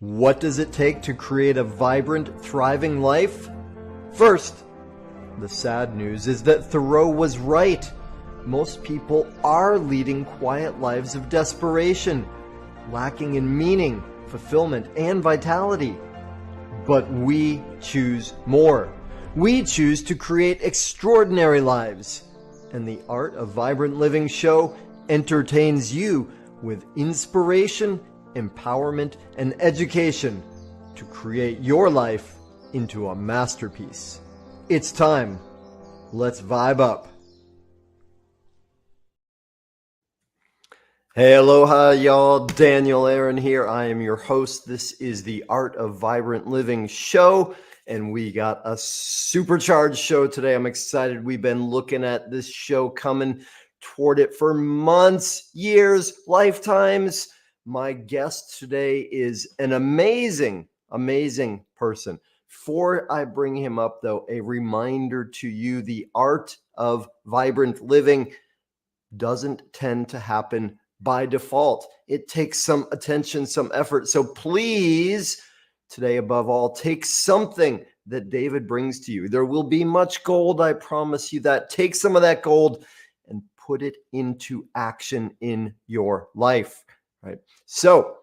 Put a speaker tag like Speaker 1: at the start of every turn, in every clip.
Speaker 1: What does it take to create a vibrant, thriving life? First, the sad news is that Thoreau was right. Most people are leading quiet lives of desperation, lacking in meaning, fulfillment, and vitality. But we choose more. We choose to create extraordinary lives. And the Art of Vibrant Living show entertains you with inspiration, empowerment, and education to create your life into a masterpiece. It's time. Let's vibe up. Hey, aloha, y'all. Daniel Aaron here. I am your host. This is the Art of Vibrant Living show, and we got a supercharged show today. I'm excited. We've been looking at this show, coming toward it for months, years, lifetimes. My guest today is an amazing person. Before I bring him up, though, a reminder to you, the art of vibrant living doesn't tend to happen by default. It takes some attention, some effort. So please, today above all, take something that David brings to you. There will be much gold, I promise you that. Take some of that gold and put it into action in your life. Right. So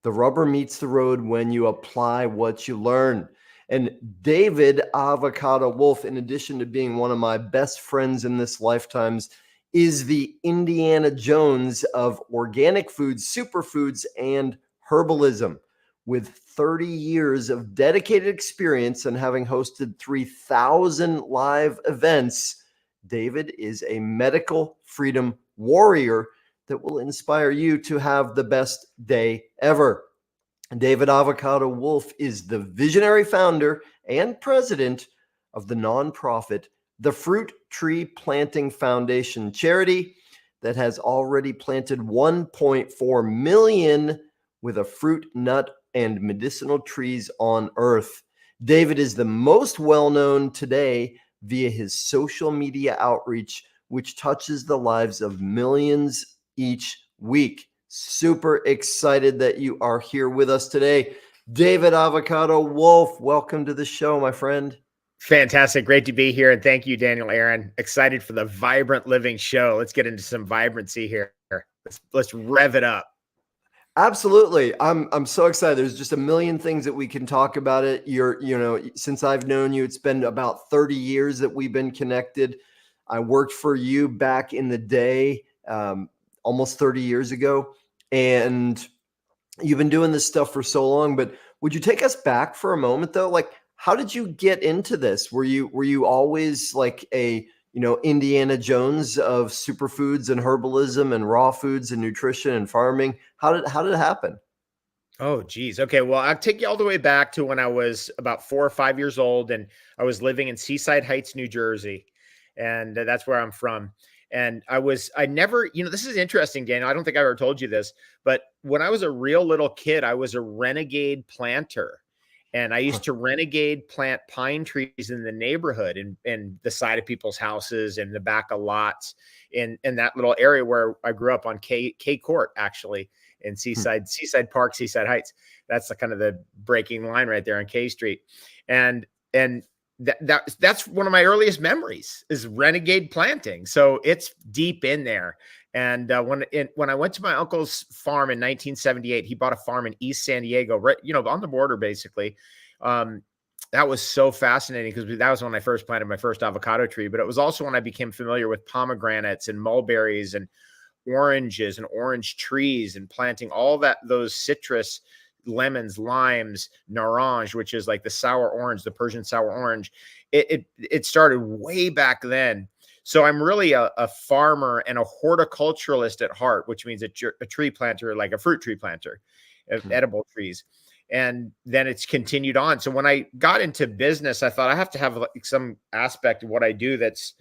Speaker 1: the rubber meets the road when you apply what you learn. And David Avocado Wolfe, in addition to being one of my best friends in this lifetimes, is the Indiana Jones of organic foods, superfoods, and herbalism. With 30 years of dedicated experience and having hosted 3,000 live events, David is a medical freedom warrior that will inspire you to have the best day ever. David Avocado Wolfe is the visionary founder and president of the nonprofit, the Fruit Tree Planting Foundation charity that has already planted 1.4 million with a fruit, nut, and medicinal trees on earth. David is the most well-known today via his social media outreach, which touches the lives of millions each week. Super excited that you are here with us today. David Avocado Wolfe, welcome to the show, my friend.
Speaker 2: Fantastic. Great to be here. And thank you, Daniel Aaron. Excited for the Vibrant Living show. Let's get into some vibrancy here. Let's rev it up.
Speaker 1: Absolutely. I'm so excited. There's just a million things that we can talk about it. Since I've known you, it's been about 30 years that we've been connected. I worked for you back in the day, almost 30 years ago. And you've been doing this stuff for so long, but would you take us back for a moment though? Like, how did you get into this? Were you always like a, Indiana Jones of superfoods and herbalism and raw foods and nutrition and farming? How did it happen?
Speaker 2: Oh, geez. Okay. Well, I'll take you all the way back to when I was about 4 or 5 years old, and I was living in Seaside Heights, New Jersey. And that's where I'm from. And I never, this is interesting, Daniel. I don't think I ever told you this, but when I was a real little kid, I was a renegade planter. And I used to renegade plant pine trees in the neighborhood and the side of people's houses and the back of lots in that little area where I grew up on K Court, actually, in Seaside Park, Seaside Heights. That's the kind of the breaking line right there on K Street. And that's one of my earliest memories is renegade planting. So it's deep in there. And when I went to my uncle's farm in 1978, he bought a farm in East San Diego, right, on the border, basically. That was so fascinating because that was when I first planted my first avocado tree, but it was also when I became familiar with pomegranates and mulberries and oranges and orange trees and planting all those citrus, lemons, limes, naranj, which is like the sour orange, the Persian sour orange. It started way back then. So I'm really a farmer and a horticulturalist at heart, which means a tree planter, like a fruit tree planter of edible trees. And then it's continued on. So when I got into business, I thought I have to have like some aspect of what I do that's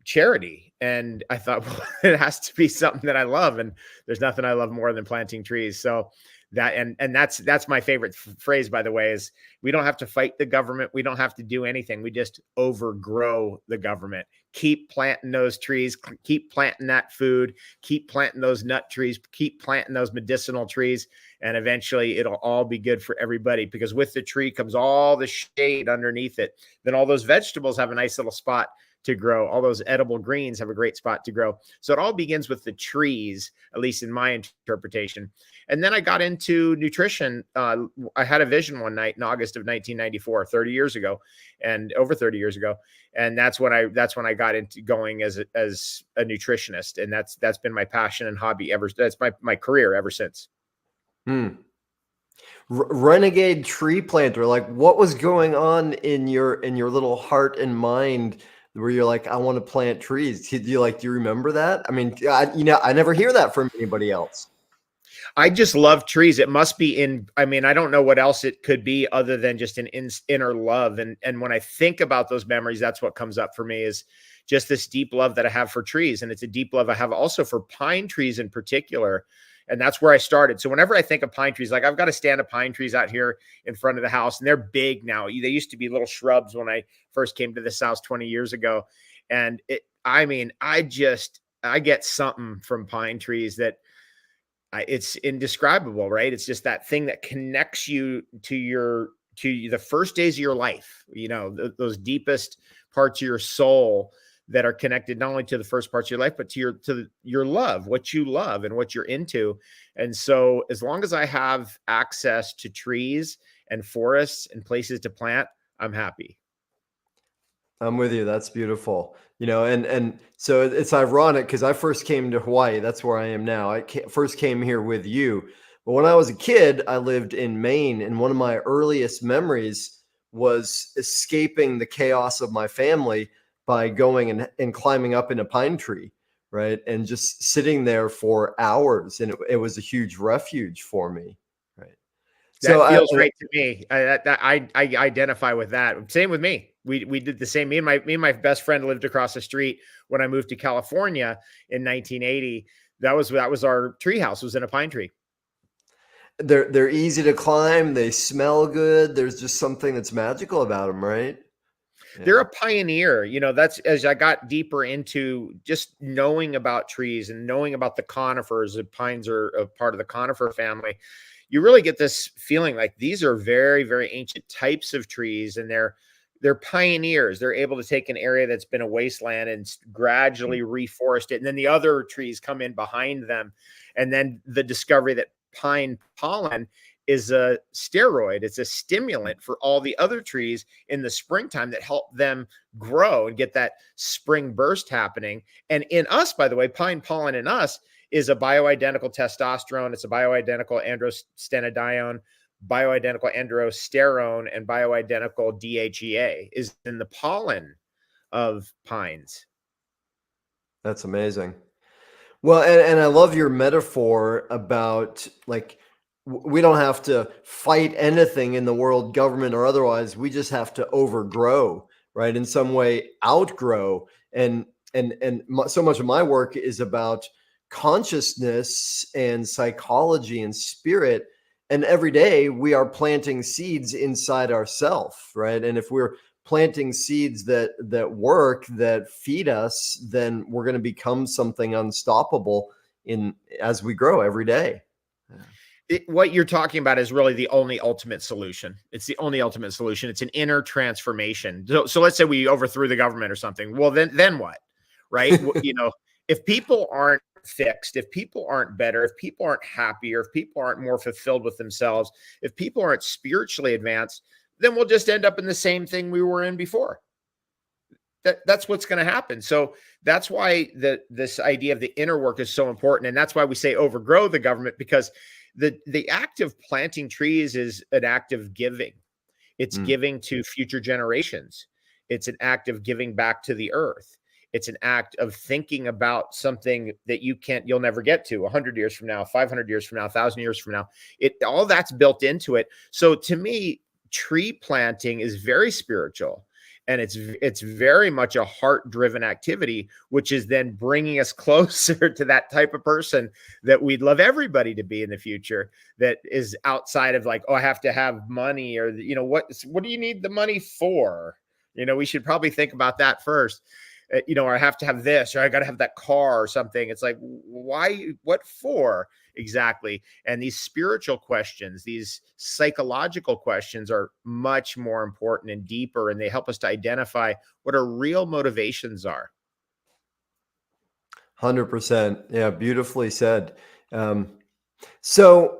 Speaker 2: charity. And I thought, well, it has to be something that I love. And there's nothing I love more than planting trees. So That and that's my favorite phrase, by the way, is we don't have to fight the government. We don't have to do anything. We just overgrow the government. Keep planting those trees, keep planting that food, keep planting those nut trees, keep planting those medicinal trees, and eventually it'll all be good for everybody, because with the tree comes all the shade underneath it. Then all those vegetables have a nice little spot to grow. All those edible greens have a great spot to grow. So it all begins with the trees, at least in my interpretation. And then I got into nutrition. I had a vision one night in August of 1994, 30 years ago, and over 30 years ago. And that's when I got into going as a nutritionist. And that's been my passion and hobby that's my career ever since.
Speaker 1: Renegade tree planter, like what was going on in your little heart and mind where you're like, I want to plant trees? Do you remember that? I mean, I never hear that from anybody else.
Speaker 2: I just love trees. It must be I don't know what else it could be other than just an inner love. And when I think about those memories, that's what comes up for me, is just this deep love that I have for trees. And it's a deep love I have also for pine trees in particular. And that's where I started. So whenever I think of pine trees, like I've got a stand of pine trees out here in front of the house, and they're big now. They used to be little shrubs when I first came to this house 20 years ago. And I get something from pine trees that it's indescribable, right? It's just that thing that connects you to the first days of your life, those deepest parts of your soul that are connected not only to the first parts of your life, but to your love, what you love and what you're into. And so as long as I have access to trees and forests and places to plant, I'm happy.
Speaker 1: I'm with you. That's beautiful. And so it's ironic because I first came to Hawaii. That's where I am now. I first came here with you. But when I was a kid, I lived in Maine. And one of my earliest memories was escaping the chaos of my family by going and climbing up in a pine tree, right? And just sitting there for hours. And it was a huge refuge for me, right?
Speaker 2: That feels right to me. I identify with that. Same with me. We did the same. Me and my best friend lived across the street when I moved to California in 1980. That was our tree house, was in a pine tree.
Speaker 1: They're easy to climb. They smell good. There's just something that's magical about them, right?
Speaker 2: Yeah. They're a pioneer. That's as I got deeper into just knowing about trees and knowing about the conifers. The pines are a part of the conifer family. You really get this feeling like these are very, very ancient types of trees, and they're pioneers. They're able to take an area that's been a wasteland and gradually reforest it. And then the other trees come in behind them. And then the discovery that pine pollen is a steroid. It's a stimulant for all the other trees in the springtime that help them grow and get that spring burst happening. And in us, by the way, pine pollen in us is a bioidentical testosterone. It's a bioidentical androstenedione, bioidentical androsterone, and bioidentical DHEA is in the pollen of pines.
Speaker 1: That's amazing. Well, and I love your metaphor about like, we don't have to fight anything in the world, government or otherwise. We just have to overgrow, right? In some way, outgrow. And so much of my work is about consciousness and psychology and spirit. And every day we are planting seeds inside ourselves, right? And if we're planting seeds that work, that feed us, then we're going to become something unstoppable as we grow every day. Yeah.
Speaker 2: What you're talking about is really the only ultimate solution. It's the only ultimate solution. It's an inner transformation. So let's say we overthrew the government or something. Well, then what? Right? If people aren't fixed, if people aren't better, if people aren't happier, if people aren't more fulfilled with themselves, if people aren't spiritually advanced, then we'll just end up in the same thing we were in before. That's what's going to happen. So that's why this idea of the inner work is so important. And that's why we say overgrow the government, because the act of planting trees is an act of giving. It's giving to future generations. It's an act of giving back to the earth. It's an act of thinking about something that you'll never get to 100 years from now, 500 years from now, 1,000 years from now. All that's built into it. So to me, tree planting is very spiritual. And it's very much a heart-driven activity, which is then bringing us closer to that type of person that we'd love everybody to be in the future, that is outside of like, oh, I have to have money, or what do you need the money for? We should probably think about that first. Or I have to have this, or I got to have that car or something. It's like, why? What for exactly? And these spiritual questions, these psychological questions are much more important and deeper, and they help us to identify what our real motivations are.
Speaker 1: 100%. Yeah, beautifully said. So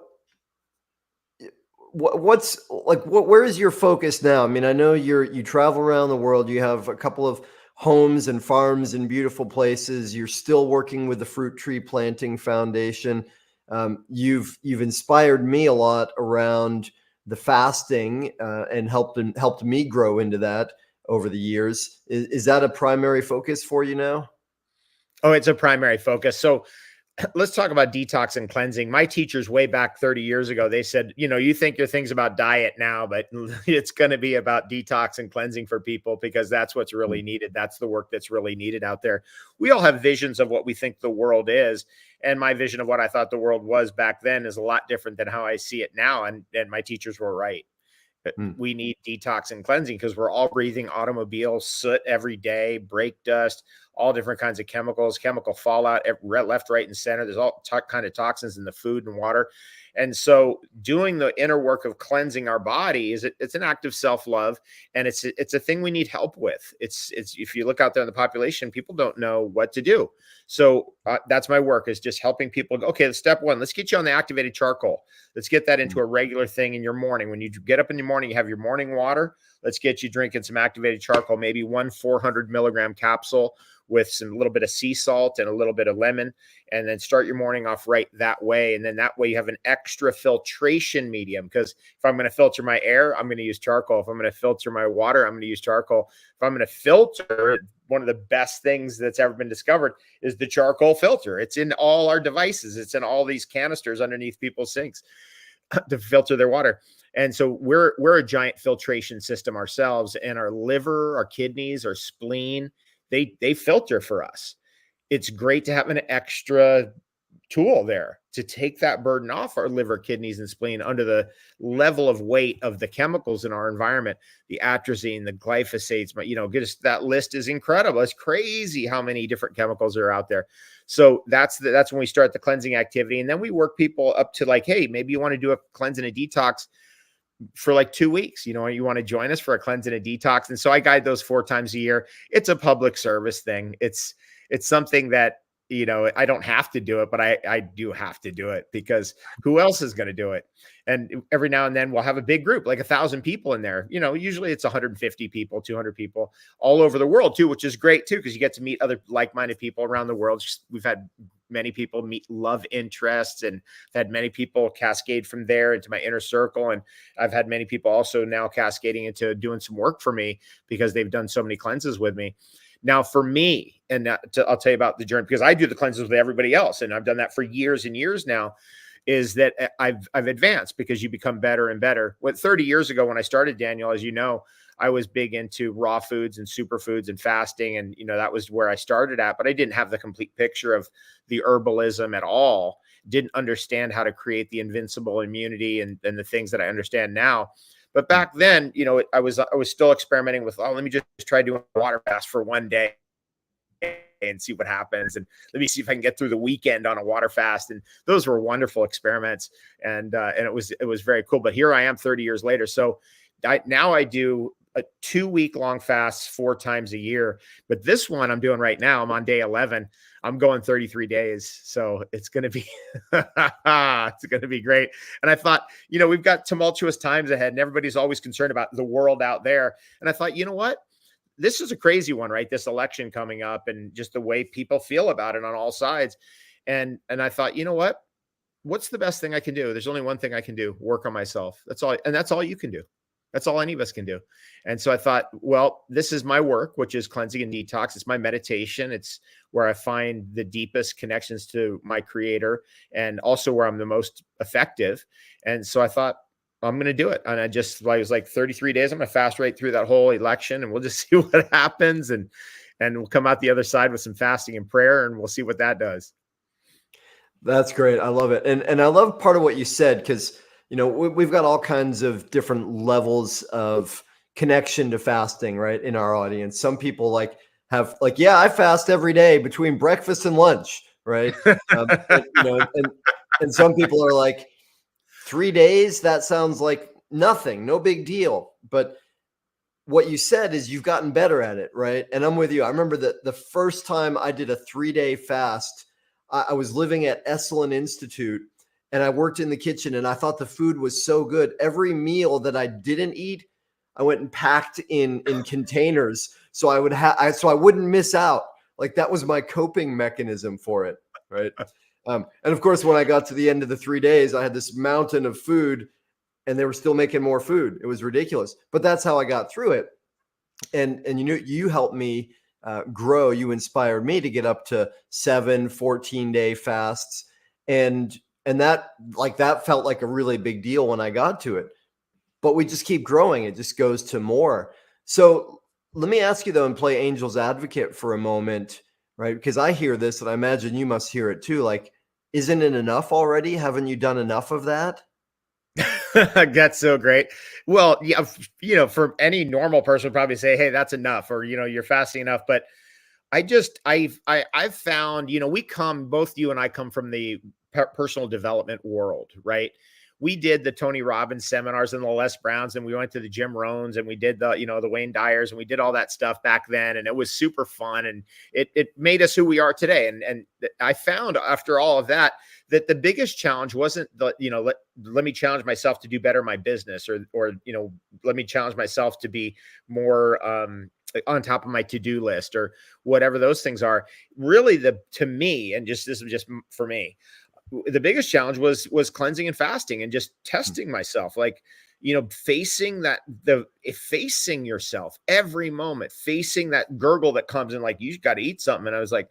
Speaker 1: what's like, where is your focus now? I mean, I know you travel around the world, you have a couple of homes and farms in beautiful places. You're still working with the Fruit Tree Planting Foundation. You've inspired me a lot around the fasting, and helped me grow into that over the years. Is that a primary focus for you now?
Speaker 2: Oh, it's a primary focus. So let's talk about detox and cleansing. My teachers way back 30 years ago, they said, you think your thing's about diet now, but it's going to be about detox and cleansing for people, because that's what's really needed. That's the work that's really needed out there. We all have visions of what we think the world is. And my vision of what I thought the world was back then is a lot different than how I see it now. And my teachers were right. We need detox and cleansing, because we're all breathing automobile soot every day, brake dust, all different kinds of chemicals, chemical fallout, left, right, and center. There's all kind of toxins in the food and water. And so doing the inner work of cleansing our body it's an act of self-love, and it's a thing we need help with. It's if you look out there in the population, people don't know what to do. So that's my work, is just helping people go, okay, step one, let's get you on the activated charcoal. Let's get that into a regular thing in your morning. When you get up in the morning, you have your morning water. Let's get you drinking some activated charcoal, maybe 400 milligram capsule with some little bit of sea salt and a little bit of lemon, and then start your morning off right that way. And then that way you have an extra filtration medium, because if I'm going to filter my air, I'm going to use charcoal. If I'm going to filter my water, I'm going to use charcoal. If I'm going to filter, one of the best things that's ever been discovered is the charcoal filter. It's in all our devices. It's in all these canisters underneath people's sinks to filter their water. And so we're a giant filtration system ourselves, and our liver, our kidneys, our spleen, they filter for us. It's great to have an extra tool there to take that burden off our liver, kidneys, and spleen under the level of weight of the chemicals in our environment, the atrazine, the glyphosates, that list is incredible. It's crazy how many different chemicals are out there. So that's when we start the cleansing activity. And then we work people up to like, hey, maybe you want to do a cleanse and a detox for like 2 weeks. You want to join us for a cleanse and a detox. And so I guide those 4 times a year. It's a public service thing. It's something that, I don't have to do it, but I do have to do it, because who else is going to do it? And every now and then we'll have a big group, like 1,000 people in there. Usually it's 150 people, 200 people all over the world too, which is great too, because you get to meet other like-minded people around the world. We've had many people meet love interests, and I've had many people cascade from there into my inner circle. And I've had many people also now cascading into doing some work for me, because they've done so many cleanses with me. Now for me, and I'll tell you about the journey, because I do the cleanses with everybody else, and I've done that for years and years now, is that I've advanced, because you become better and better. 30 years ago when I started, Daniel, as you know, I was big into raw foods and superfoods and fasting. And, that was where I started at, but I didn't have the complete picture of the herbalism at all. Didn't understand how to create the invincible immunity and the things that I understand now. But back then, I was still experimenting with, let me just try doing a water fast for one day and see what happens. And let me see if I can get through the weekend on a water fast. And those were wonderful experiments. And it was very cool. But here I am 30 years later. So now I do a 2-week long fast 4 times a year. But this one I'm doing right now, I'm on day 11. I'm going 33 days. So it's going to be, it's going to be great. And I thought, we've got tumultuous times ahead, and everybody's always concerned about the world out there. And I thought, you know what? This is a crazy one, right? This election coming up, and just the way people feel about it on all sides. And I thought, you know what? What's the best thing I can do? There's only one thing I can do: work on myself. That's all. And that's all you can do. That's all any of us can do. And so I thought, well, this is my work, which is cleansing and detox. It's my meditation. It's where I find the deepest connections to my creator, and also where I'm the most effective. And so I thought, I'm going to do it. And I was like 33 days. I'm going to fast right through that whole election, and we'll just see what happens. And we'll come out the other side with some fasting and prayer, and we'll see what that does.
Speaker 1: That's great. I love it. And I love part of what you said, because, we've got all kinds of different levels of connection to fasting, right, in our audience. Some people yeah, I fast every day between breakfast and lunch, right? And some people are like, 3 days, that sounds like nothing, no big deal. But what you said is you've gotten better at it, right? And I'm with you. I remember that the first time I did a 3-day fast, I was living at Esalen Institute, and I worked in the kitchen, and I thought the food was so good. Every meal that I didn't eat, I went and packed in containers so I would so I wouldn't miss out. Like, that was my coping mechanism for it, right? And of course, when I got to the end of the 3 days, I had this mountain of food, and they were still making more food. It was ridiculous, but that's how I got through it. And you helped me grow. You inspired me to get up to 7 14-day fasts, and that felt like a really big deal when I got to it. But we just keep growing. It just goes to more. So let me ask you, though, and play angel's advocate for a moment, right? Because I hear this, and I imagine you must hear it too. Like, isn't it enough already? Haven't you done enough of that?
Speaker 2: That's so great. Well, yeah, for any normal person would probably say, hey, that's enough, or, you're fasting enough. But I've found, both you and I come from the personal development world, right? We did the Tony Robbins seminars and the Les Browns, and we went to the Jim Rohns, and we did the Wayne Dyers, and we did all that stuff back then. And it was super fun, and it made us who we are today. And I found after all of that the biggest challenge wasn't let me challenge myself to do better in my business, or let me challenge myself to be more on top of my to-do list, or whatever those things are. Really, to me, and this is just for me, the biggest challenge was cleansing and fasting, and just testing myself, like, facing yourself every moment, facing that gurgle that comes in, like, you got to eat something. And I was like,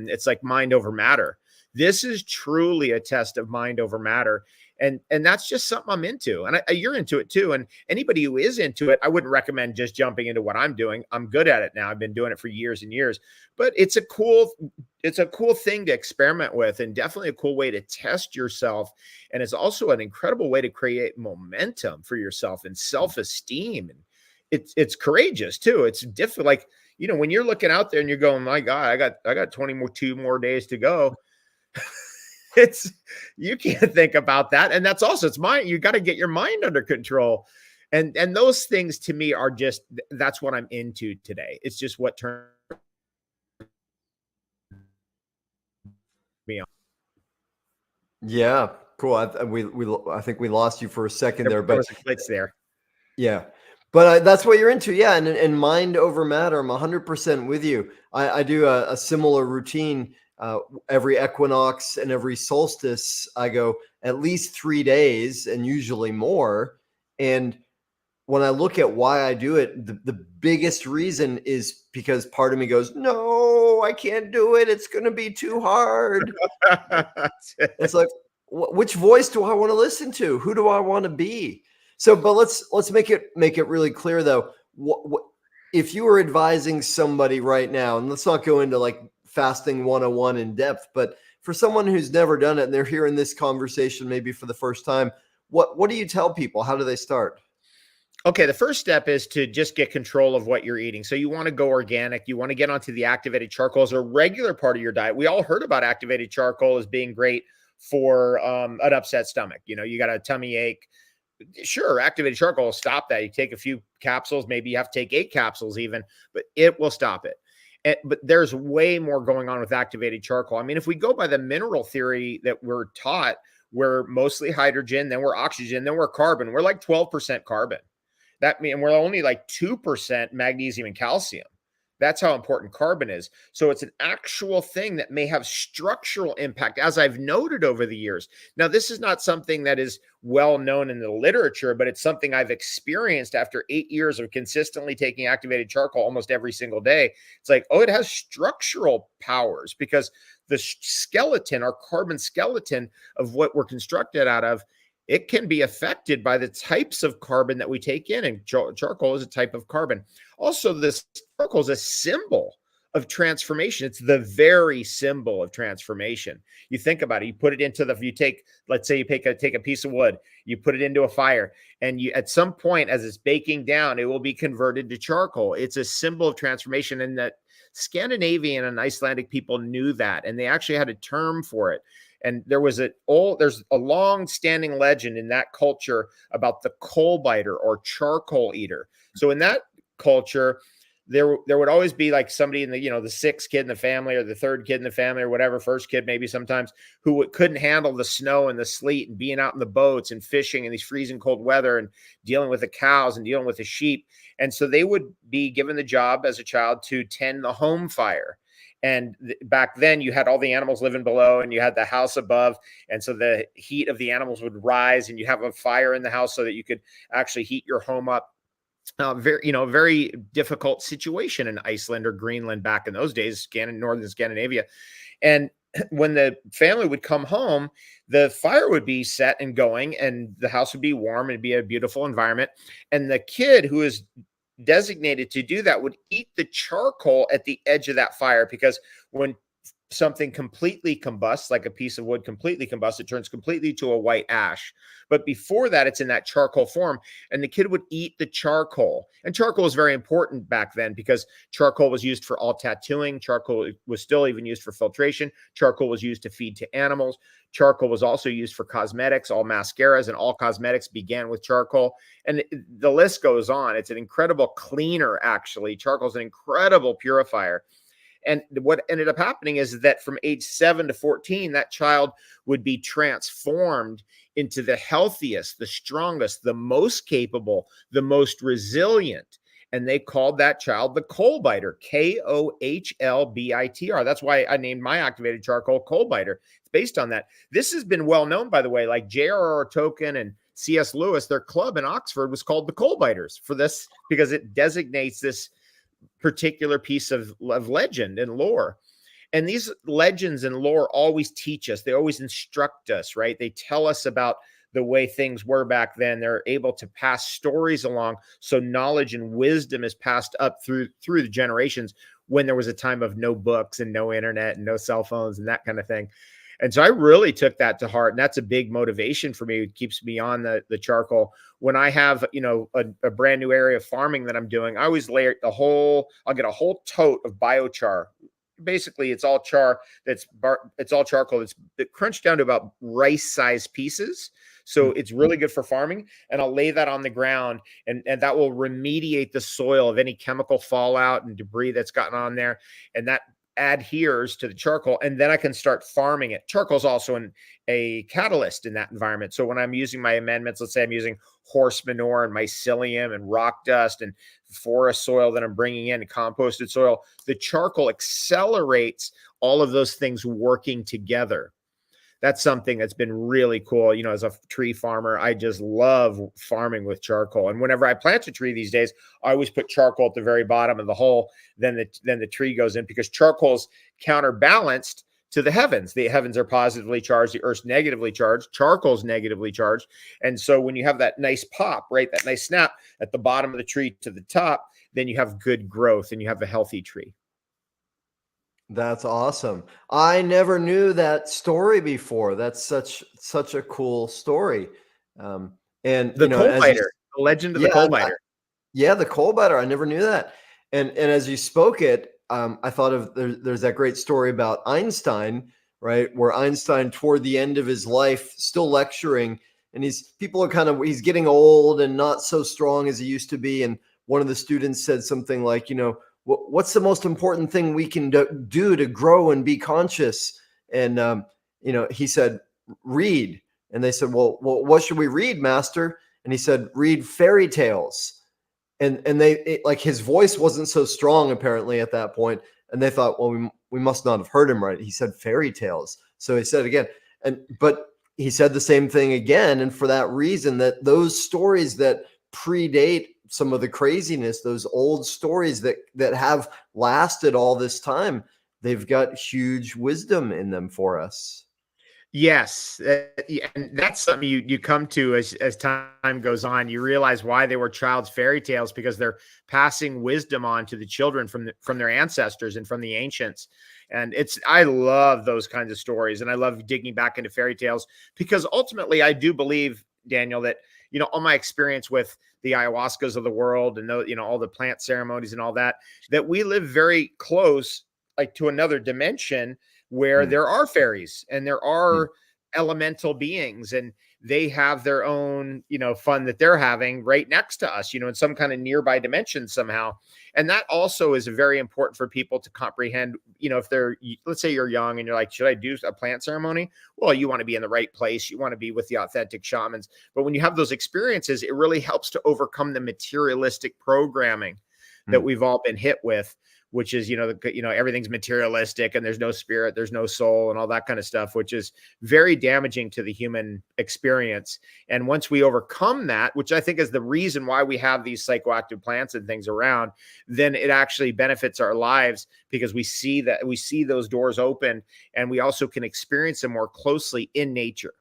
Speaker 2: it's like mind over matter. This is truly a test of mind over matter. And that's just something I'm into. And you're into it too. And anybody who is into it, I wouldn't recommend just jumping into what I'm doing. I'm good at it now. I've been doing it for years and years, but it's a cool thing to experiment with, and definitely a cool way to test yourself. And it's also an incredible way to create momentum for yourself and self-esteem. And it's courageous too. It's different. Like, when you're looking out there and you're going, my God, I got 22 more days to go. You can't think about that. And that's also, it's mind. You got to get your mind under control. And those things to me are that's what I'm into today. It's just what turned me on.
Speaker 1: Yeah, cool. I think we lost you for a second there, but
Speaker 2: it's there.
Speaker 1: Yeah, but that's what you're into. Yeah, and mind over matter. I'm 100% with you. I do a similar routine. Every equinox and every solstice, I go at least 3 days, and usually more. And when I look at why I do it, the biggest reason is because part of me goes, no, I can't do it. It's going to be too hard. It's like, which voice do I want to listen to? Who do I want to be? So, but let's make it really clear, though. What if you were advising somebody right now, and let's not go into like fasting 101 in depth, but for someone who's never done it and they're hearing this conversation maybe for the first time, what do you tell people? How do they start?
Speaker 2: Okay, the first step is to just get control of what you're eating. So you want to go organic. You want to get onto the activated charcoal as a regular part of your diet. We all heard about activated charcoal as being great for an upset stomach. You got a tummy ache. Sure, activated charcoal will stop that. You take a few capsules, maybe you have to take 8 capsules even, but it will stop it. But there's way more going on with activated charcoal. I mean, if we go by the mineral theory that we're taught, we're mostly hydrogen, then we're oxygen, then we're carbon. We're like 12% carbon. That means we're only like 2% magnesium and calcium. That's how important carbon is. So it's an actual thing that may have structural impact, as I've noted over the years. Now, this is not something that is well known in the literature, but it's something I've experienced after 8 years of consistently taking activated charcoal almost every single day. It's like, oh, it has structural powers, because the skeleton, our carbon skeleton of what we're constructed out of, it can be affected by the types of carbon that we take in. And charcoal is a type of carbon. Also, this charcoal is a symbol of transformation. It's the very symbol of transformation. You think about it. You put it into you take, let's say you take a piece of wood, you put it into a fire, and you, at some point, as it's baking down, it will be converted to charcoal. It's a symbol of transformation. And that Scandinavian and Icelandic people knew that, and they actually had a term for it. And there's a long-standing legend in that culture about the coal biter or charcoal eater. So in that culture, there would always be like somebody in the sixth kid in the family, or the third kid in the family, or whatever, first kid maybe sometimes, who couldn't handle the snow and the sleet and being out in the boats and fishing in these freezing cold weather and dealing with the cows and dealing with the sheep. And so they would be given the job as a child to tend the home fire. And back then you had all the animals living below and you had the house above. And so the heat of the animals would rise, and you have a fire in the house so that you could actually heat your home up. Very difficult situation in Iceland or Greenland back in those days, northern Scandinavia. And when the family would come home, the fire would be set and going, and the house would be warm and be a beautiful environment. And the kid who is designated to do that would eat the charcoal at the edge of that fire, because when something completely combusts, like a piece of wood completely combusts, it turns completely to a white ash. But before that, it's in that charcoal form, and the kid would eat the charcoal. And charcoal was very important back then, because charcoal was used for all tattooing. Charcoal was still even used for filtration. Charcoal was used to feed to animals. Charcoal was also used for cosmetics. All mascaras and all cosmetics began with charcoal. And the list goes on. It's an incredible cleaner, actually. Charcoal is an incredible purifier. And what ended up happening is that from age 7 to 14, that child would be transformed into the healthiest, the strongest, the most capable, the most resilient. And they called that child the coal biter, Kohlbitr. That's why I named my activated charcoal coal biter. It's based on that. This has been well known, by the way, like J.R.R. Tolkien and C.S. Lewis, their club in Oxford was called the Coal Biters for this, because it designates this particular piece of legend and lore. And these legends and lore always teach us. They always instruct us, right? They tell us about the way things were back then. They're able to pass stories along, so knowledge and wisdom is passed up through the generations, when there was a time of no books and no internet and no cell phones and that kind of thing. And so I really took that to heart. And that's a big motivation for me. It keeps me on the charcoal. When I have, a brand new area of farming that I'm doing, I always layer I'll get a whole tote of biochar. Basically, it's all char it's all charcoal that's crunched down to about rice-sized pieces. So it's really good for farming. And I'll lay that on the ground, and that will remediate the soil of any chemical fallout and debris that's gotten on there. And that adheres to the charcoal, and then I can start farming it. Charcoal is also a catalyst in that environment. So when I'm using my amendments, let's say I'm using horse manure and mycelium and rock dust and forest soil that I'm bringing in, composted soil, the charcoal accelerates all of those things working together. That's something that's been really cool. As a tree farmer, I just love farming with charcoal. And whenever I plant a tree these days, I always put charcoal at the very bottom of the hole. Then the tree goes in, because charcoal's counterbalanced to the heavens. The heavens are positively charged. The earth's negatively charged. Charcoal's negatively charged. And so when you have that nice pop, right, that nice snap at the bottom of the tree to the top, then you have good growth and you have a healthy tree.
Speaker 1: That's awesome. I never knew that story before. That's such a cool story. And
Speaker 2: The coal biter, the legend of the coal biter.
Speaker 1: Yeah, the coal biter. I never knew that. And as you spoke it, I thought of there's that great story about Einstein, right? Where Einstein, toward the end of his life, still lecturing, and he's getting old and not so strong as he used to be. And one of the students said something like, what's the most important thing we can do to grow and be conscious? And, he said, read. And they said, well, what should we read, master? And he said, read fairy tales. And his voice wasn't so strong apparently at that point. And they thought, well, we must not have heard him right. He said fairy tales. So he said again, but he said the same thing again. And for that reason, that those stories that predate some of the craziness, those old stories that have lasted all this time, they've got huge wisdom in them for us.
Speaker 2: Yes, yeah, and that's something you come to as time goes on. You realize why they were child's fairy tales, because they're passing wisdom on to the children from their ancestors and from the ancients. And I love those kinds of stories, and I love digging back into fairy tales, because ultimately I do believe, Daniel, that all my experience with the ayahuascas of the world, and all the plant ceremonies and all that, that we live very close, like, to another dimension where
Speaker 1: Hmm.
Speaker 2: there are fairies and there
Speaker 1: Hmm.
Speaker 2: are elemental beings, and they have their own fun that they're having right next to us, in some kind of nearby dimension somehow. And that also is very important for people to comprehend. If let's say you're young and you're like, should I do a plant ceremony? Well, you want to be in the right place, you want to be with the authentic shamans. But when you have those experiences, it really helps to overcome the materialistic programming that
Speaker 1: Hmm.
Speaker 2: we've all been hit with, which is everything's materialistic and there's no spirit, there's no soul, and all that kind of stuff, which is very damaging to the human experience. And once we overcome that, which I think is the reason why we have these psychoactive plants and things around, then it actually benefits our lives, because we see those doors open, and we also can experience them more closely in nature.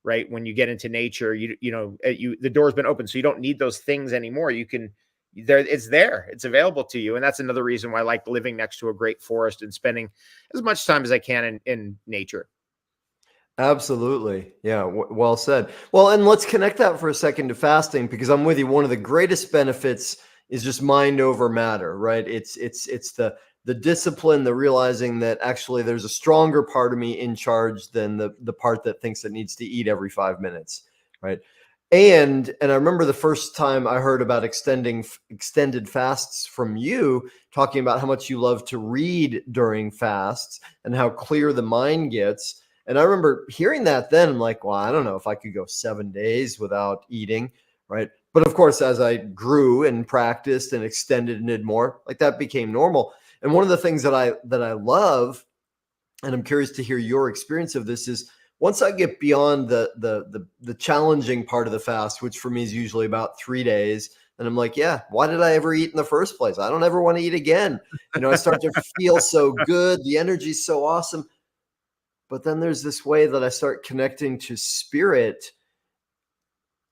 Speaker 2: Right, when you get into nature, the door's been open, so you don't need those things anymore. You can it's available to you. And that's another reason why I like living next to a great forest and spending as much time as I can in nature.
Speaker 1: Absolutely. Yeah. Well said. Well, and let's connect that for a second to fasting, because I'm with you. One of the greatest benefits is just mind over matter, right? It's the discipline, the realizing that actually there's a stronger part of me in charge than the part that thinks it needs to eat every 5 minutes, right? And I remember the first time I heard about extended fasts from you, talking about how much you love to read during fasts and how clear the mind gets. And I remember hearing that then. I'm like, well, I don't know if I could go 7 days without eating, right? But of course, as I grew and practiced and extended and did more, like, that became normal. And one of the things that I love, and I'm curious to hear your experience of this, is once I get beyond the challenging part of the fast, which for me is usually about 3 days, and I'm like, yeah, why did I ever eat in the first place? I don't ever want to eat again. I start to feel so good. The energy's so awesome. But then there's this way that I start connecting to spirit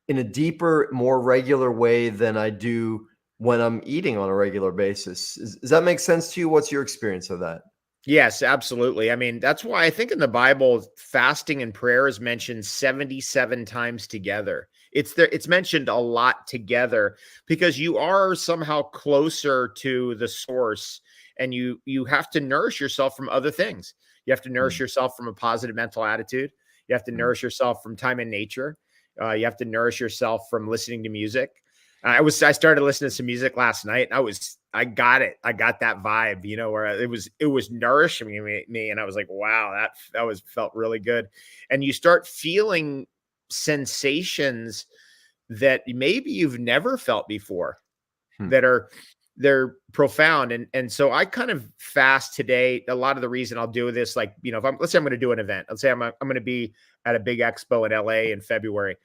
Speaker 1: in a deeper, more regular way than I do when I'm eating on a regular basis. Does that make sense to you? What's your experience of that?
Speaker 2: Yes, absolutely. I mean, that's why I think in the Bible, fasting and prayer is mentioned 77 times together. It's mentioned a lot together, because you are somehow closer to the source, and you have to nourish yourself from other things. You have to nourish
Speaker 1: Mm,
Speaker 2: yourself from a positive mental attitude. You have to
Speaker 1: mm,
Speaker 2: nourish yourself from time in nature. You have to nourish yourself from listening to music. I started listening to some music last night, and I got it. I got that vibe, where it was nourishing me, and I was like, wow, that felt really good. And you start feeling sensations that maybe you've never felt before,
Speaker 1: mm,
Speaker 2: that are they're profound. And so I kind of fast today. A lot of the reason I'll do this, like, if let's say I'm going to do an event. Let's say I'm going to be at a big expo in LA in February.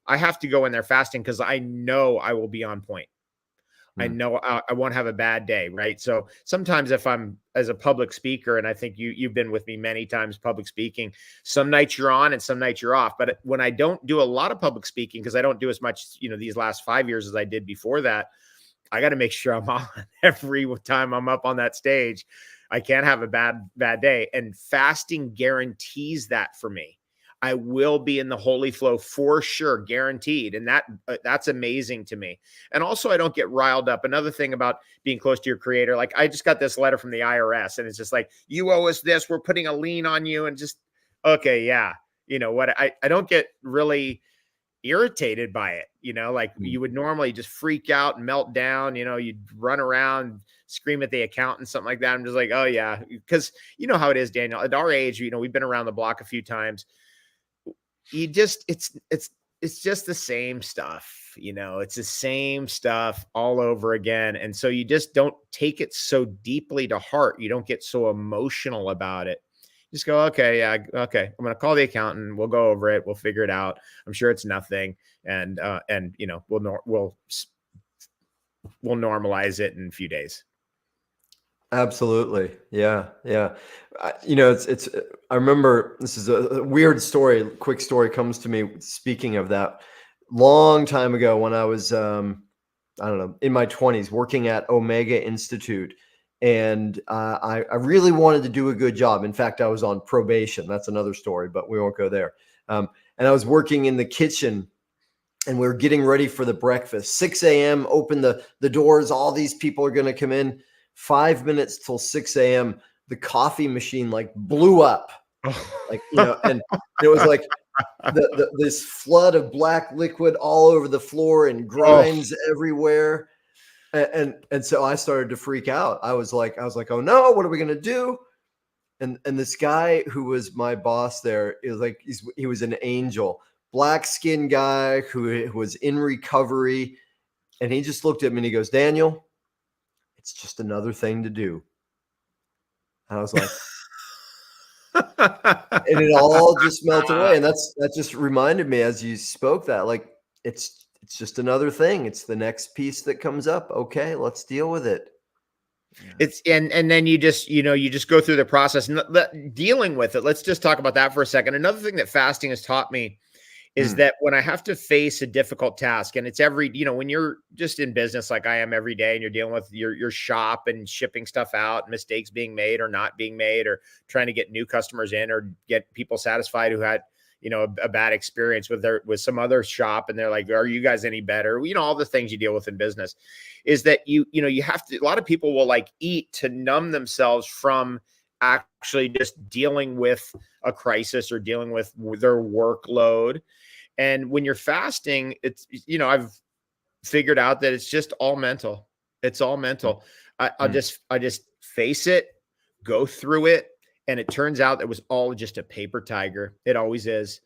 Speaker 2: I have to go in there fasting, because I know I will be on point. I
Speaker 1: mm.
Speaker 2: know I won't have a bad day, right? So sometimes, if I'm as a public speaker, and I think you've been with me many times public speaking, some nights you're on and some nights you're off. But when I don't do a lot of public speaking, because I don't do as much, these last 5 years as I did before that, I got to make sure I'm on every time I'm up on that stage. I can't have a bad day, and fasting guarantees that for me. I will be in the holy flow for sure, guaranteed, and that's amazing to me. And also, I don't get riled up. Another thing about being close to your creator, like, I just got this letter from the IRS, and it's just like, you owe us this. We're putting a lien on you, and just, okay, yeah, what, I don't get really irritated by it. Like,
Speaker 1: Mm.
Speaker 2: you would normally just freak out and melt down, you'd run around, scream at the accountant, something like that. I'm just like, oh yeah, because you know how it is, Daniel. At our age, we've been around the block a few times. You just it's just the same stuff. It's the same stuff all over again. And so you just don't take it so deeply to heart. You don't get so emotional about it. Just go, okay, yeah, okay, I'm gonna call the accountant, we'll go over it, we'll figure it out. I'm sure it's nothing. And we'll normalize it in a few days.
Speaker 1: Absolutely. Yeah. Yeah. It's, I remember this is a weird story. Quick story comes to me. Speaking of that, long time ago when I was, I don't know, in my 20s working at Omega Institute. And I really wanted to do a good job. In fact, I was on probation. That's another story, but we won't go there. And I was working in the kitchen and we were getting ready for the breakfast. 6 a.m., open the doors. All these people are going to come in. 5 minutes till 6 a.m., the coffee machine like blew up. Like, and it was like this flood of black liquid all over the floor and
Speaker 2: Oh,
Speaker 1: grinds everywhere. And so I started to freak out. I was like, oh no, what are we gonna do? And this guy who was my boss there is like, he was an angel, black skinned guy who was in recovery. And he just looked at me and he goes, Daniel, it's just another thing to do. And I was like, and it all just melted away. And that just reminded me as you spoke that, like, it's just another thing. It's the next piece that comes up. Okay, let's deal with it. Yeah.
Speaker 2: It's and then you just you just go through the process and dealing with it. Let's just talk about that for a second. Another thing that fasting has taught me is that when I have to face a difficult task, and it's every, when you're just in business like I am every day and you're dealing with your shop and shipping stuff out, mistakes being made or not being made, or trying to get new customers in or get people satisfied who had, a bad experience with some other shop. And they're like, are you guys any better? All the things you deal with in business is that you have to, a lot of people will like eat to numb themselves from actually just dealing with a crisis or dealing with their workload. And when you're fasting, it's, I've figured out that it's just all mental. It's all mental. I just face it, go through it. And it turns out it was all just a paper tiger. It always is.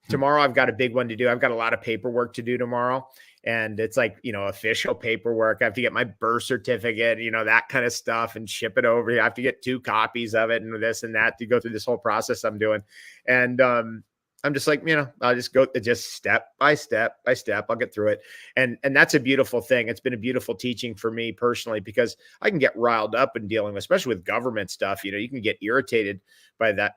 Speaker 2: Tomorrow, I've got a big one to do. I've got a lot of paperwork to do tomorrow. And it's like, official paperwork. I have to get my birth certificate, that kind of stuff and ship it over. I have to get 2 copies of it and this and that to go through this whole process I'm doing. And I'm just like, I'll just go just step by step by step. I'll get through it. And that's a beautiful thing. It's been a beautiful teaching for me personally, because I can get riled up in dealing with, especially with government stuff. You can get irritated by that,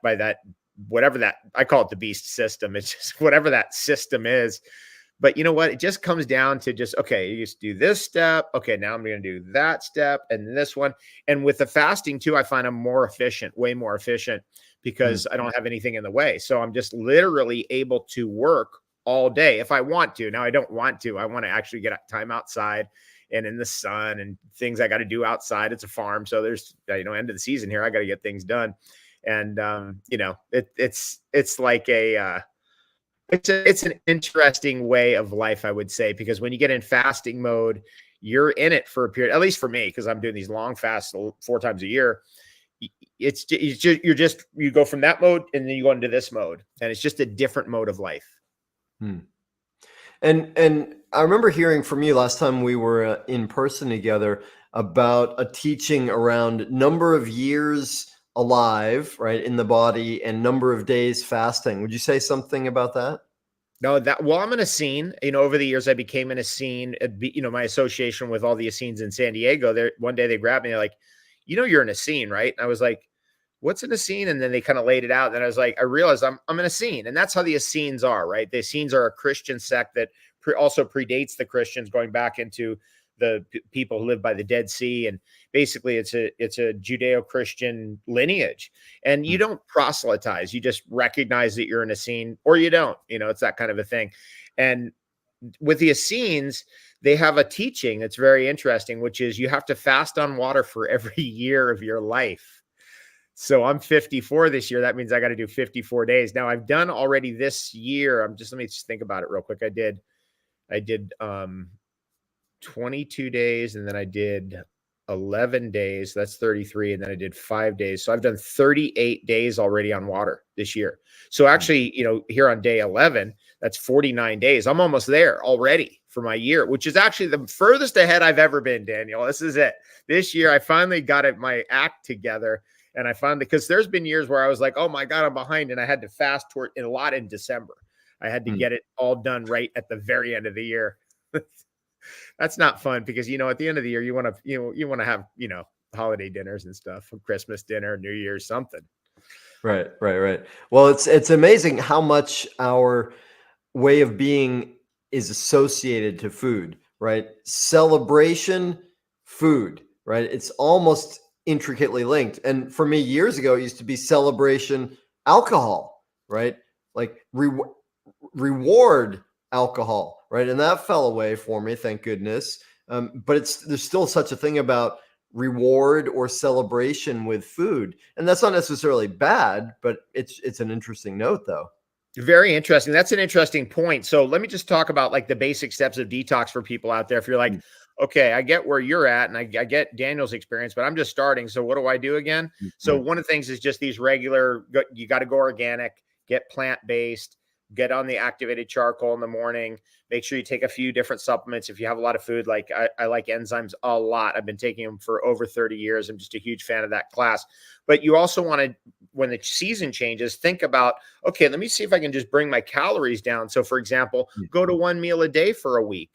Speaker 2: whatever that, I call it the beast system. It's just whatever that system is. But you know what? It just comes down to just, okay, you just do this step. Okay, now I'm going to do that step and this one. And with the fasting too, I find I'm more efficient, way more efficient, because I don't have anything in the way. So I'm just literally able to work all day if I want to. Now I don't want to. I want to actually get time outside and in the sun and things I got to do outside. It's a farm. So there's, end of the season here. I got to get things done. And, it's like it's an interesting way of life, I would say, because when you get in fasting mode, you're in it for a period, at least for me, because I'm doing these long fasts 4 times a year. You go from that mode and then you go into this mode, and it's just a different mode of life.
Speaker 1: And I remember hearing from you last time we were in person together about a teaching around number of years alive, right, in the body, and number of days fasting. Would you say something about that?
Speaker 2: No, I'm an Essene. Over the years, I became an Essene. My association with all the Essenes in San Diego. There, one day they grabbed me, they're like, you're an Essene, right? And I was like, what's an Essene? And then they kind of laid it out. And I was like, I realized I'm an Essene, and that's how the Essenes are, right? The Essenes are a Christian sect that also predates the Christians, going back into the people who live by the Dead Sea. And basically it's a Judeo-Christian lineage, and you don't proselytize. You just recognize that you're an Essene, or you don't, it's that kind of a thing. And with the Essenes, they have a teaching that's very interesting, which is you have to fast on water for every year of your life. So I'm 54 this year. That means I got to do 54 days. Now I've done already this year. Let me just think about it real quick. I did 22 days, and then I did 11 days. That's 33. And then I did 5 days. So I've done 38 days already on water this year. So actually, here on day 11, that's 49 days. I'm almost there already for my year, which is actually the furthest ahead I've ever been, Daniel. This is it. This year, I finally got my act together. And I found, because there's been years where I was like, oh my God, I'm behind. And I had to fast a lot in December. I had to get it all done right at the very end of the year. That's not fun, because, at the end of the year, you want to have, holiday dinners and stuff, Christmas dinner, New Year's, something.
Speaker 1: Right, right, right. Well, it's amazing how much our way of being is associated to food, right? Celebration, food, right? It's almost intricately linked. And for me, years ago, it used to be celebration, alcohol, right? Like reward, alcohol, right? And that fell away for me, thank goodness. But there's still such a thing about reward or celebration with food, and that's not necessarily bad, but it's an interesting note, though.
Speaker 2: Very interesting. That's an interesting point. So let me just talk about like the basic steps of detox for people out there. If you're like, okay, I get where you're at and I get Daniel's experience, but I'm just starting. So what do I do again? So one of the things is just these regular, you got to go organic, get plant-based, get on the activated charcoal in the morning. Make sure you take a few different supplements. If you have a lot of food, like I like enzymes a lot. I've been taking them for over 30 years. I'm just a huge fan of that class. But you also want to, when the season changes, think about, okay, let me see if I can just bring my calories down. So for example, go to 1 meal a day for a week.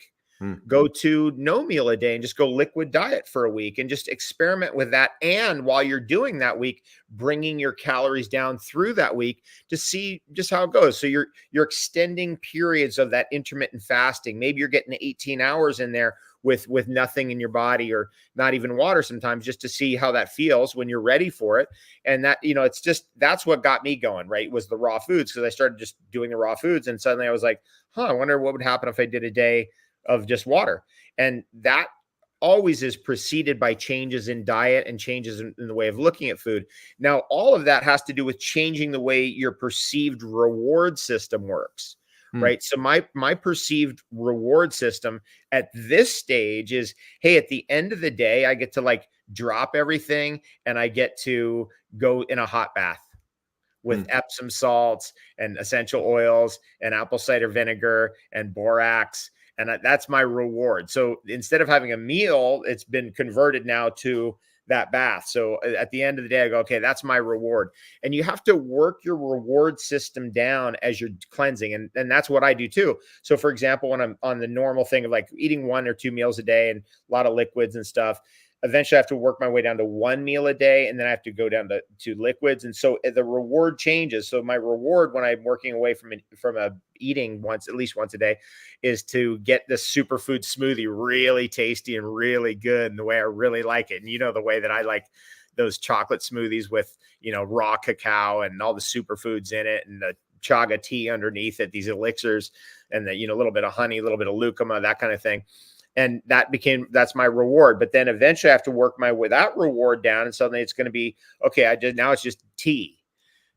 Speaker 2: Go to no meal a day and just go liquid diet for a week and just experiment with that. And while you're doing that week, bringing your calories down through that week to see just how it goes. So you're extending periods of that intermittent fasting. Maybe you're getting 18 hours in there with nothing in your body or not even water sometimes, just to see how that feels when you're ready for it. And that, it's just, that's what got me going, right? Was the raw foods. Cause I started just doing the raw foods. And suddenly I was like, I wonder what would happen if I did a day of just water. And that always is preceded by changes in diet and changes in the way of looking at food. Now, all of that has to do with changing the way your perceived reward system works, right? So my perceived reward system at this stage is, hey, at the end of the day, I get to like drop everything and I get to go in a hot bath with Epsom salts and essential oils and apple cider vinegar and borax. And that's my reward. So instead of having a meal, it's been converted now to that bath. So at the end of the day, I go, okay, that's my reward. And you have to work your reward system down as you're cleansing. And that's what I do too. So for example, when I'm on the normal thing of like eating 1 or 2 meals a day and a lot of liquids and stuff, eventually I have to work my way down to 1 meal a day. And then I have to go down to liquids. And so the reward changes. So my reward when I'm working away from eating at least once a day is to get this superfood smoothie really tasty and really good. And the way I really like it. And the way that I like those chocolate smoothies with, raw cacao and all the superfoods in it and the chaga tea underneath it, these elixirs and the, a little bit of honey, a little bit of lucuma, that kind of thing. And that's my reward. But then eventually I have to work my way that reward down. And suddenly it's going to be, okay, now it's just tea.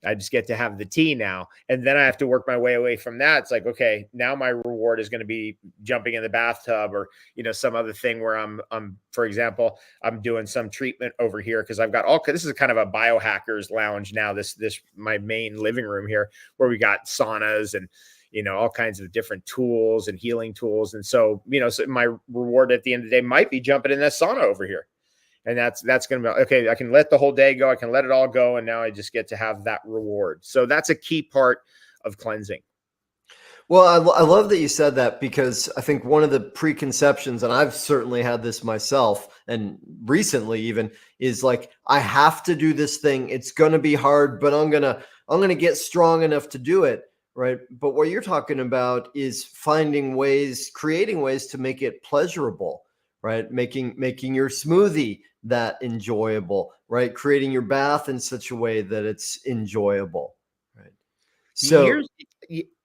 Speaker 2: I just get to have the tea now. And then I have to work my way away from that. It's like, okay, now my reward is going to be jumping in the bathtub or, some other thing where I'm, for example, I'm doing some treatment over here because I've got this is kind of a biohackers lounge now, this my main living room here where we got saunas and, all kinds of different tools and healing tools. And so, so my reward at the end of the day might be jumping in that sauna over here. And that's going to be, okay, I can let the whole day go. I can let it all go. And now I just get to have that reward. So that's a key part of cleansing.
Speaker 1: Well, I love that you said that because I think one of the preconceptions, and I've certainly had this myself and recently even, is like, I have to do this thing. It's going to be hard, but I'm going to get strong enough to do it. Right. But what you're talking about is creating ways to make it pleasurable, right? Making your smoothie that enjoyable, right? Creating your bath in such a way that it's enjoyable, right? So,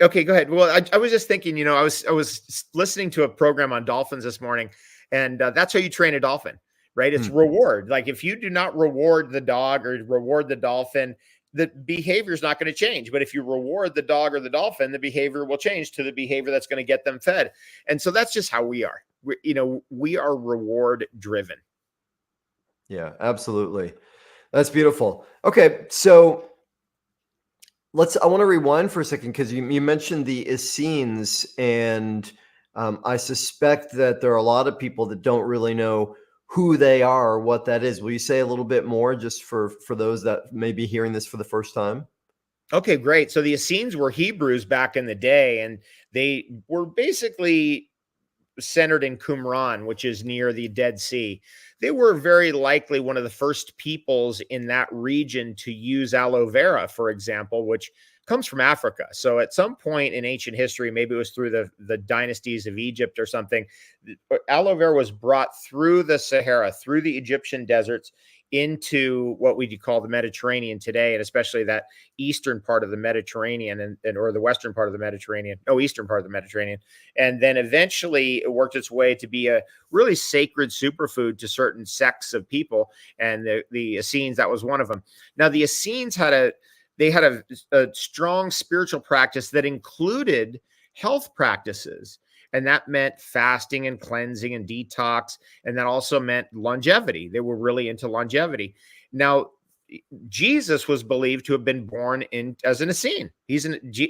Speaker 2: okay, go ahead. Well, I was just thinking, I was listening to a program on dolphins this morning, and that's how you train a dolphin, right? It's reward. Like if you do not reward the dog or reward the dolphin, the behavior is not going to change. But if you reward the dog or the dolphin, the behavior will change to the behavior that's going to get them fed. And so that's just how we are. We are reward driven.
Speaker 1: Yeah, absolutely. That's beautiful. Okay. So I want to rewind for a second because you mentioned the Essenes, and I suspect that there are a lot of people that don't really know who they are or what that is. Will you say a little bit more just for those that may be hearing this for the first time?
Speaker 2: Okay, great. So the Essenes were Hebrews back in the day, and they were basically centered in Qumran, which is near the Dead Sea. They were very likely one of the first peoples in that region to use aloe vera, for example, which comes from Africa. So at some point in ancient history, maybe it was through the dynasties of Egypt or something, aloe vera was brought through the Sahara, through the Egyptian deserts, into what we call the Mediterranean today, and especially that eastern part of the Mediterranean or the western part of the Mediterranean, eastern part of the Mediterranean. And then eventually it worked its way to be a really sacred superfood to certain sects of people. And the Essenes, that was one of them. Now, the Essenes had a strong spiritual practice that included health practices. And that meant fasting and cleansing and detox. And that also meant longevity. They were really into longevity. Now, Jesus was believed to have been born as an Essene.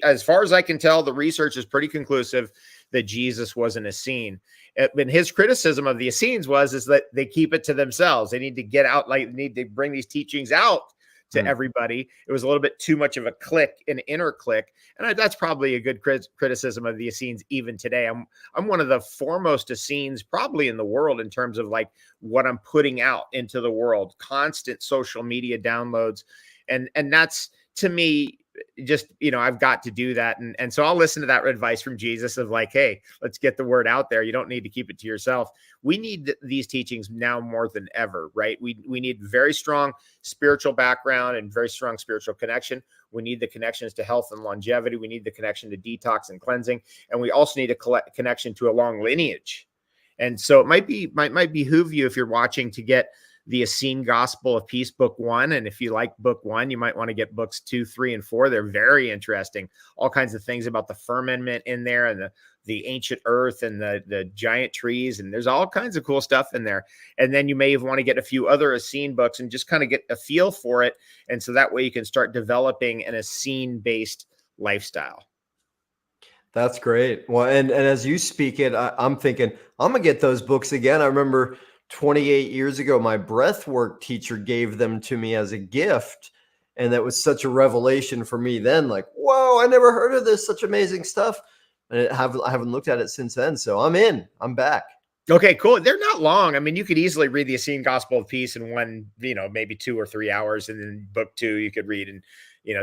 Speaker 2: As far as I can tell, the research is pretty conclusive that Jesus was an Essene. And his criticism of the Essenes is that they keep it to themselves. They need to get out, need to bring these teachings out to everybody. It was a little bit too much of a clique, an inner clique. And that's probably a good criticism of the Essenes even today. I'm one of the foremost Essenes probably in the world in terms of what I'm putting out into the world, constant social media downloads. And that's, to me, just, I've got to do that. And so I'll listen to that advice from Jesus of hey, let's get the word out there. You don't need to keep it to yourself. We need these teachings now more than ever, right? We need very strong spiritual background and very strong spiritual connection. We need the connections to health and longevity. We need the connection to detox and cleansing. And we also need a connection to a long lineage. And so it might behoove you, if you're watching, to get the Essene Gospel of Peace, book 1. And if you like book 1, you might want to get books 2, 3, and 4. They're very interesting. All kinds of things about the firmament in there, and the ancient earth, and the giant trees. And there's all kinds of cool stuff in there. And then you may even want to get a few other Essene books and just kind of get a feel for it. And so that way you can start developing an Essene-based lifestyle.
Speaker 1: That's great. Well, and as you speak it, I'm thinking I'm going to get those books again. I remember 28 years ago, my breathwork teacher gave them to me as a gift. And that was such a revelation for me then. Whoa, I never heard of this, such amazing stuff. And I haven't looked at it since then. So I'm back.
Speaker 2: Okay, cool. They're not long. I mean, you could easily read the Essene Gospel of Peace in one, maybe 2 or 3 hours. And then book 2, you could read in,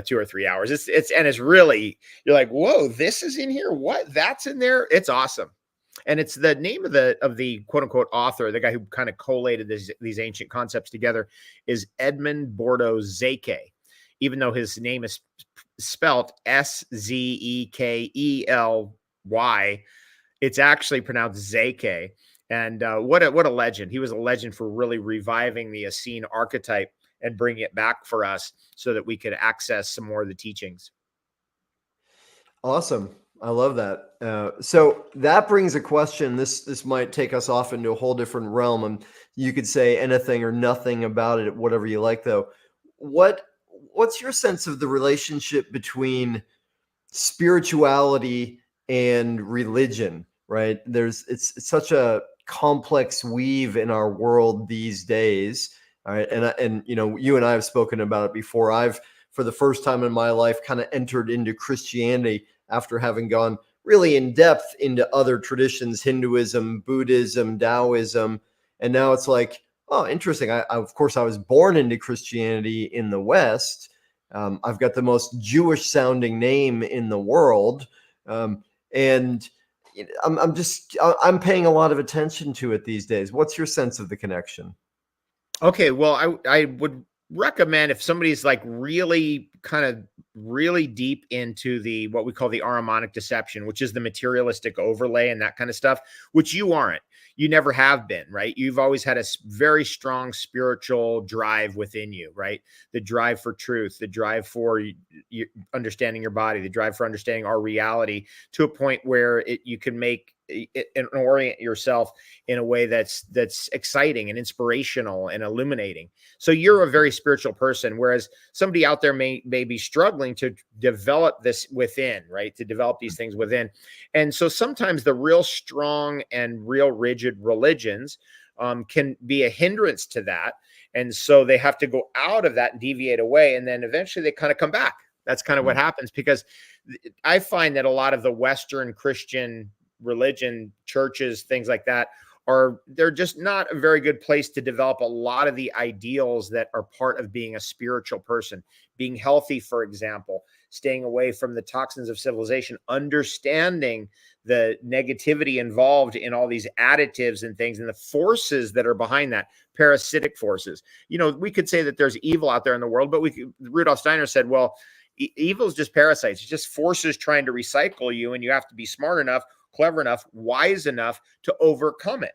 Speaker 2: 2 or 3 hours. It's really, you're like, whoa, this is in here. What? That's in there. It's awesome. And it's the name of the quote unquote author, the guy who kind of collated these ancient concepts together, is Edmund Bordo Zeke, even though his name is spelt Zekely. It's actually pronounced Zeke. And what a legend. He was a legend for really reviving the Essene archetype and bringing it back for us so that we could access some more of the teachings.
Speaker 1: Awesome. I love that. So that brings a question. This might take us off into a whole different realm, and you could say anything or nothing about it, whatever you like, though. What's your sense of the relationship between spirituality and religion, right? It's such a complex weave in our world these days. All right. And you and I have spoken about it before. I've, for the first time in my life, kind of entered into Christianity after having gone really in depth into other traditions, Hinduism, Buddhism, Taoism. And now it's oh, interesting. Of course, I was born into Christianity in the West. I've got the most Jewish sounding name in the world. And I'm paying a lot of attention to it these days. What's your sense of the connection?
Speaker 2: Okay, well, I would recommend, if somebody's really deep into what we call the Ahrimanic deception, which is the materialistic overlay and that kind of stuff, which you aren't. You never have been, right? You've always had a very strong spiritual drive within you, right? The drive for truth, the drive for understanding your body, the drive for understanding our reality, to a point where you can make and orient yourself in a way that's exciting and inspirational and illuminating. So you're a very spiritual person, whereas somebody out there may be struggling to develop this within, right? To develop these things within. And so sometimes the real strong and real rigid religions can be a hindrance to that. And so they have to go out of that and deviate away. And then eventually they kind of come back. That's kind of what happens, because I find that a lot of the Western Christian religion, churches, things like that they're just not a very good place to develop a lot of the ideals that are part of being a spiritual person. Being healthy, for example, staying away from the toxins of civilization, understanding the negativity involved in all these additives and things and the forces that are behind that, parasitic forces. We could say that there's evil out there in the world, but Rudolf Steiner said, well, evil is just parasites. It's just forces trying to recycle you, and you have to be smart enough, clever enough, wise enough to overcome it.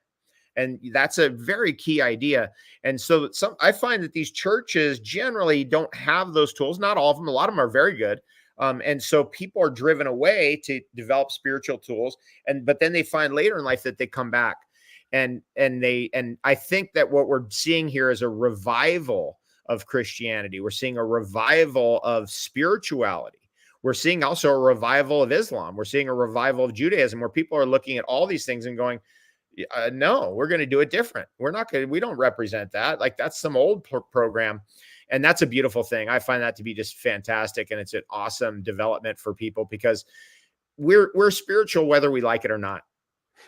Speaker 2: And that's a very key idea. And so I find that these churches generally don't have those tools. Not all of them. A lot of them are very good. And so people are driven away to develop spiritual tools. But then they find later in life that they come back. And I think that what we're seeing here is a revival of Christianity. We're seeing a revival of spirituality. We're seeing also a revival of Islam. We're seeing a revival of Judaism, where people are looking at all these things and going, no, we're going to do it different. We don't represent that. Like, that's some old program. And that's a beautiful thing. I find that to be just fantastic. And it's an awesome development for people, because we're spiritual, whether we like it or not.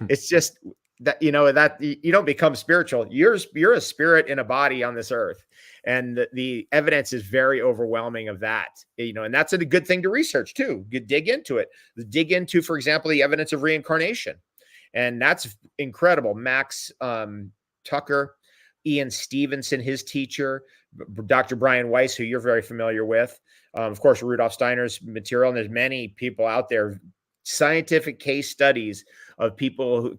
Speaker 2: It's just that, that you don't become spiritual. You're a spirit in a body on this earth. And the evidence is very overwhelming of that, and that's a good thing to research too. You dig into it, for example, the evidence of reincarnation. And that's incredible. Max Tucker, Ian Stevenson, his teacher, Dr. Brian Weiss, who you're very familiar with, of course, Rudolf Steiner's material. And there's many people out there, scientific case studies of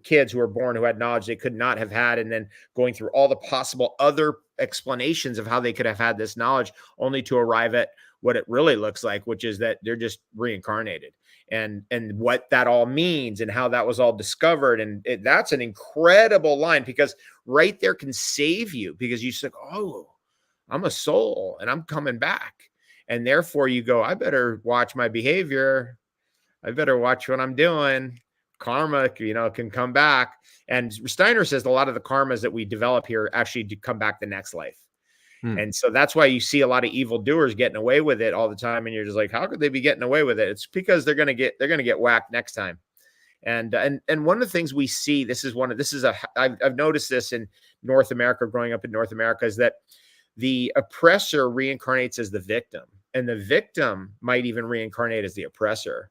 Speaker 2: kids who were born who had knowledge they could not have had, and then going through all the possible other explanations of how they could have had this knowledge, only to arrive at what it really looks like, which is that they're just reincarnated, and what that all means and how that was all discovered. And that's an incredible line, because right there can save you, because you say, oh, I'm a soul and I'm coming back. And therefore you go, I better watch my behavior. I better watch what I'm doing. Karma, can come back. And Steiner says a lot of the karmas that we develop here actually do come back the next life. And so that's why you see a lot of evildoers getting away with it all the time. And you're just like, how could they be getting away with it? It's because they're going to get whacked next time. And one of the things we see, I've noticed this in North America, growing up in North America, is that the oppressor reincarnates as the victim, and the victim might even reincarnate as the oppressor.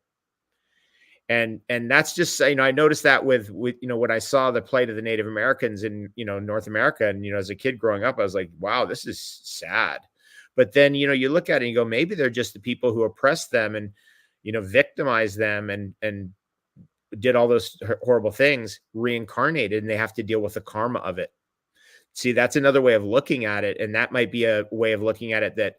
Speaker 2: And that's just, I noticed that with when I saw the plight of the Native Americans in, North America. And, as a kid growing up, I was like, wow, this is sad. But then, you look at it and you go, maybe they're just the people who oppressed them and, victimized them and did all those horrible things, reincarnated, and they have to deal with the karma of it. See, that's another way of looking at it. And that might be a way of looking at it that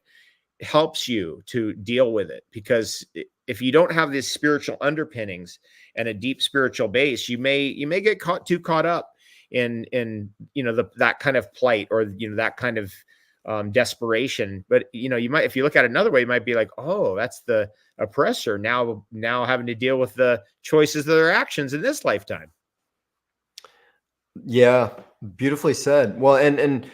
Speaker 2: helps you to deal with it, because if you don't have these spiritual underpinnings and a deep spiritual base, you may get too caught up in that kind of plight, or that kind of desperation. But you might, if you look at it another way, you might be like, oh, that's the oppressor now having to deal with the choices of their actions in this lifetime.
Speaker 1: Yeah, beautifully said. Well, and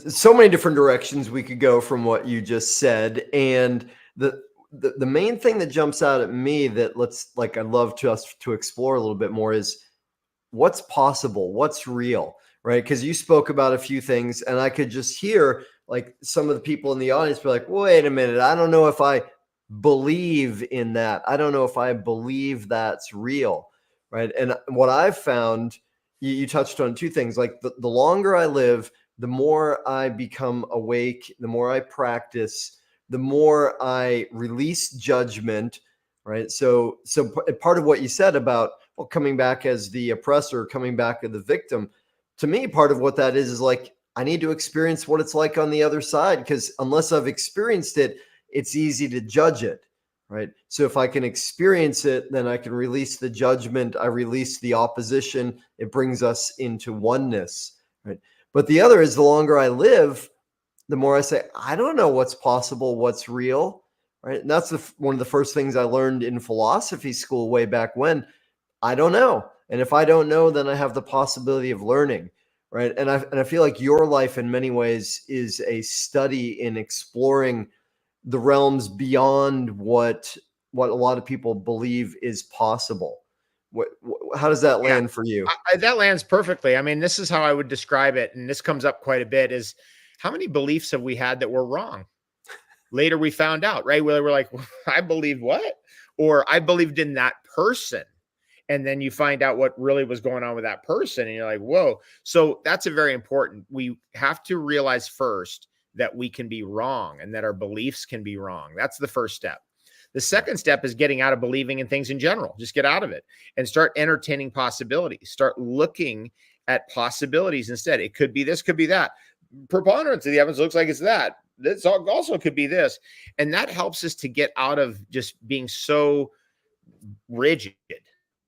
Speaker 1: so many different directions we could go from what you just said. And the main thing that jumps out at me that I'd love us to explore a little bit more is what's possible, what's real, right? Because you spoke about a few things, and I could just hear like some of the people in the audience be like, wait a minute, I don't know if I believe in that. I don't know if I believe that's real, right? And what I've found, you touched on two things, like the longer I live, the more I become awake, the more I practice, the more I release judgment, right? So part of what you said about coming back as the oppressor, coming back as the victim, to me, part of what that is like, I need to experience what it's like on the other side, because unless I've experienced it, it's easy to judge it, right? So if I can experience it, then I can release the judgment. I release the opposition. It brings us into oneness, right? But the other is, the longer I live, the more I say, I don't know what's possible, what's real, right? And that's one of the first things I learned in philosophy school way back when. I don't know. And if I don't know, then I have the possibility of learning, right? And I feel like your life in many ways is a study in exploring the realms beyond what a lot of people believe is possible, How does that
Speaker 2: Yeah,
Speaker 1: land for you?
Speaker 2: that lands perfectly. I mean, this is how I would describe it, and this comes up quite a bit, is how many beliefs have we had that were wrong? Later we found out, right? Where we're like, I believed what? Or I believed in that person. And then you find out what really was going on with that person. And you're like, whoa. So that's a very important. We have to realize first that we can be wrong and that our beliefs can be wrong. That's the first step. The second step is getting out of believing in things in general. Just get out of it and start entertaining possibilities. Start looking at possibilities instead. It could be this, could be that. Preponderance of the evidence looks like it's that. This also could be this. And that helps us to get out of just being so rigid.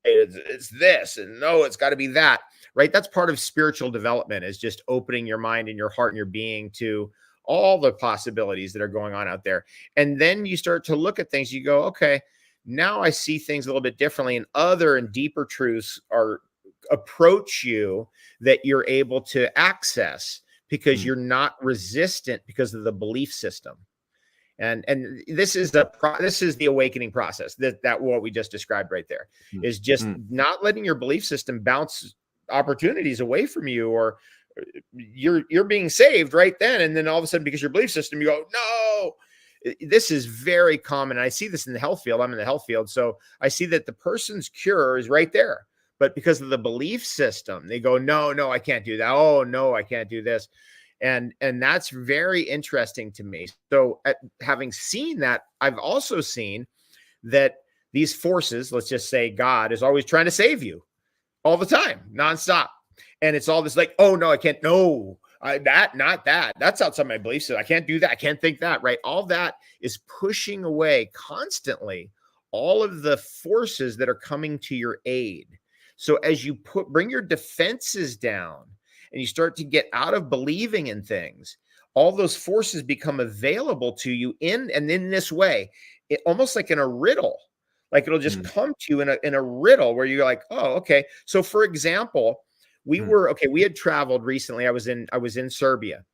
Speaker 2: It's this, and no, it's got to be that, right? That's part of spiritual development, is just opening your mind and your heart and your being to all the possibilities that are going on out there. And then you start to look at things, you go, okay, now I see things a little bit differently, and other and deeper truths are approach you that you're able to access because you're not resistant because of the belief system. And this is the awakening process, that what we just described right there is just not letting your belief system bounce opportunities away from you, or you're being saved right then, and then all of a sudden, because your belief system, you go, no. This is very common. I see this in the health field. I'm in the health field, so I see that the person's cure is right there, but because of the belief system, they go, no, I can't do that. Oh no, I can't do this. And that's very interesting to me. So having seen that, I've also seen that these forces, let's just say God, is always trying to save you all the time, nonstop. And it's all this like, oh no, I can't. No, not that. That's outside my beliefs. So I can't do that. I can't think that, right? All that is pushing away constantly all of the forces that are coming to your aid. So as you bring your defenses down, and you start to get out of believing in things, all those forces become available to you in this way, almost like in a riddle. Like it'll just come to you in a riddle where you're like, oh, okay. So for example, we had traveled recently. I was in Serbia,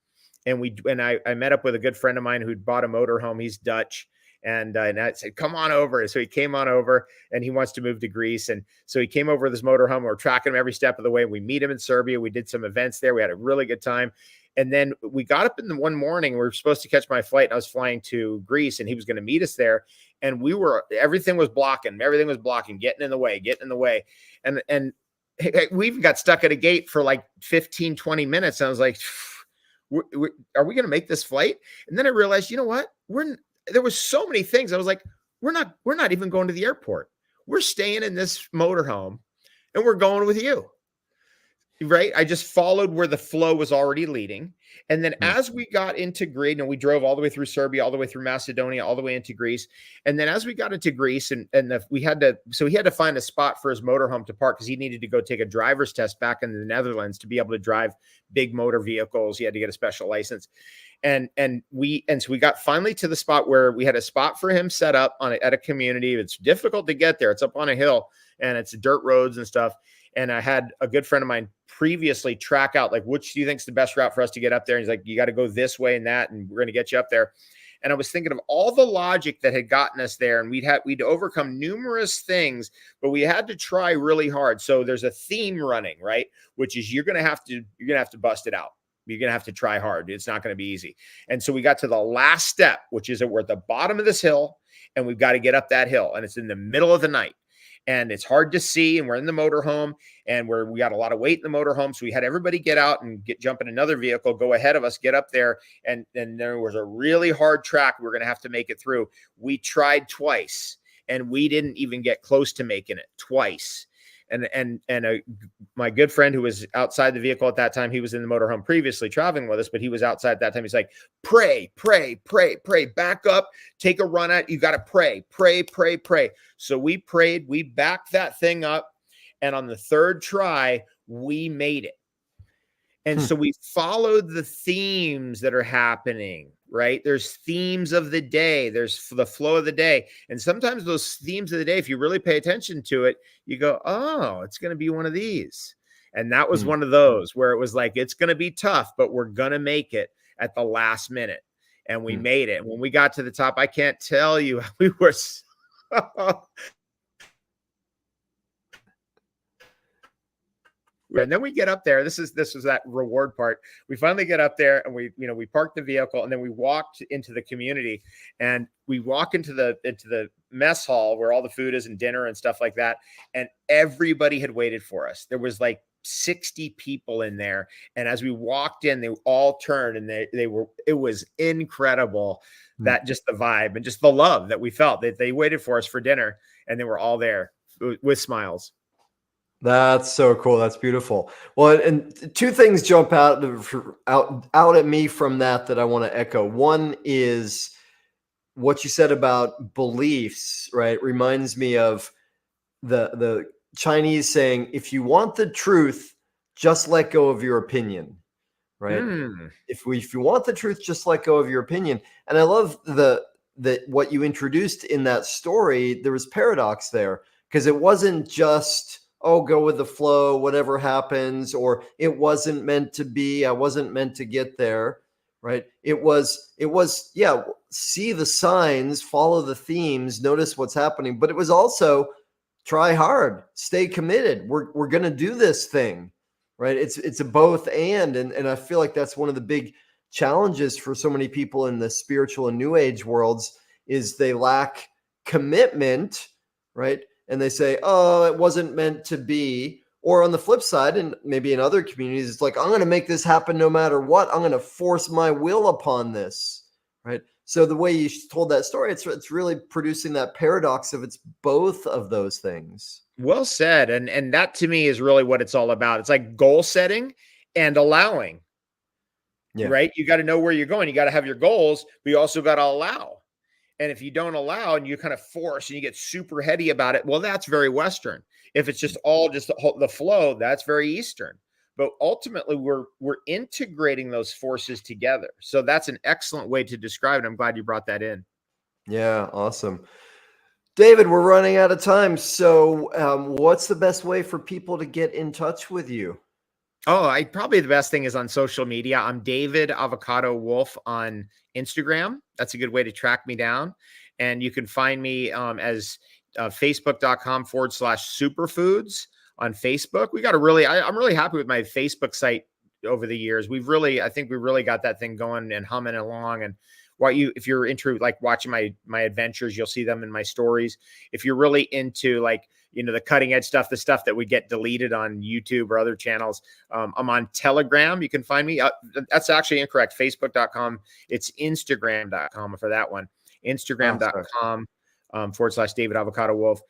Speaker 2: and I met up with a good friend of mine who'd bought a motorhome. He's Dutch. And I said, come on over. So he came on over, and he wants to move to Greece. And so he came over with his motorhome. We're tracking him every step of the way. We meet him in Serbia. We did some events there. We had a really good time. And then we got up in the one morning. We were supposed to catch my flight, and I was flying to Greece, and he was going to meet us there. And everything was blocking, getting in the way. And we even got stuck at a gate for like 15, 20 minutes. And I was like, are we going to make this flight? And then I realized, you know what? There was so many things. I was like, we're not even going to the airport. We're staying in this motorhome, and we're going with you. Right. I just followed where the flow was already leading. And then as we got into Greece, and we drove all the way through Serbia, all the way through Macedonia, all the way into Greece. And then as we got into Greece, he had to find a spot for his motorhome to park, because he needed to go take a driver's test back in the Netherlands to be able to drive big motor vehicles. He had to get a special license. And so we got finally to the spot where we had a spot for him set up at a community. It's difficult to get there. It's up on a hill, and it's dirt roads and stuff. And I had a good friend of mine previously track out, like, which do you think is the best route for us to get up there? And he's like, you got to go this way and that, and we're going to get you up there. And I was thinking of all the logic that had gotten us there, and we'd overcome numerous things, but we had to try really hard. So there's a theme running, right? Which is you're going to have to bust it out. You're going to have to try hard. It's not going to be easy. And so we got to the last step, which is that we're at the bottom of this hill, and we've got to get up that hill, and it's in the middle of the night. And it's hard to see, and we're in the motorhome, and we got a lot of weight in the motorhome. So we had everybody get out and jump in another vehicle, go ahead of us, get up there. And then there was a really hard track. We're going to have to make it through. We tried twice, and we didn't even get close to making it twice. And my good friend who was outside the vehicle at that time, he was in the motorhome previously traveling with us, but he was outside at that time. He's like, pray, back up, take a run at, you got to pray. So we prayed, we backed that thing up. And on the third try, we made it. And so we followed the themes that are happening, right? There's themes of the day. There's the flow of the day. And sometimes those themes of the day, if you really pay attention to it, you go, oh, it's going to be one of these. And that was one of those where it was like, it's going to be tough, but we're going to make it at the last minute. And we made it. And when we got to the top, I can't tell you, we were so And then we get up there. This was that reward part. We finally get up there and we parked the vehicle, and then we walked into the community, and we walk into the mess hall where all the food is and dinner and stuff like that. And everybody had waited for us. There was like 60 people in there. And as we walked in, they all turned, and it was incredible, that just the vibe and just the love that we felt, that they waited for us for dinner, and they were all there with smiles.
Speaker 1: That's so cool. That's beautiful. Well, and two things jump out at me from that I want to echo. One is what you said about beliefs, right? Reminds me of the Chinese saying, if you want the truth, just let go of your opinion, right? If you want the truth, just let go of your opinion. And I love that what you introduced in that story, there was paradox there, because it wasn't just, oh, go with the flow, whatever happens, or it wasn't meant to be, I wasn't meant to get there, right? It was, yeah, see the signs, follow the themes, notice what's happening, but it was also try hard, stay committed. We're going to do this thing, right? It's a both and I feel like that's one of the big challenges for so many people in the spiritual and new age worlds is they lack commitment, right? And they say, oh, it wasn't meant to be. Or on the flip side, and maybe in other communities, it's like, I'm going to make this happen no matter what. I'm going to force my will upon this, right? So the way you told that story, it's really producing that paradox of it's both of those things.
Speaker 2: Well said. And that to me is really what it's all about. It's like goal setting and allowing, right? You got to know where you're going. You got to have your goals, but you also got to allow. And if you don't allow and you kind of force and you get super heady about it, well, that's very Western. If it's just all just the flow, that's very Eastern. But ultimately, we're integrating those forces together. So that's an excellent way to describe it. I'm glad you brought that in.
Speaker 1: Yeah, awesome. David, we're running out of time. So what's the best way for people to get in touch with you?
Speaker 2: Oh, probably the best thing is on social media. I'm David Avocado Wolfe on Instagram. That's a good way to track me down. And you can find me as facebook.com/superfoods on Facebook. We got I'm really happy with my Facebook site over the years. I think we really got that thing going and humming along. And if you're into like watching my adventures, you'll see them in my stories. If you're really into like, the cutting edge stuff, the stuff that would get deleted on YouTube or other channels. I'm on Telegram. You can find me. That's actually incorrect. Facebook.com. It's Instagram.com for that one. Instagram.com /David Avocado Wolfe.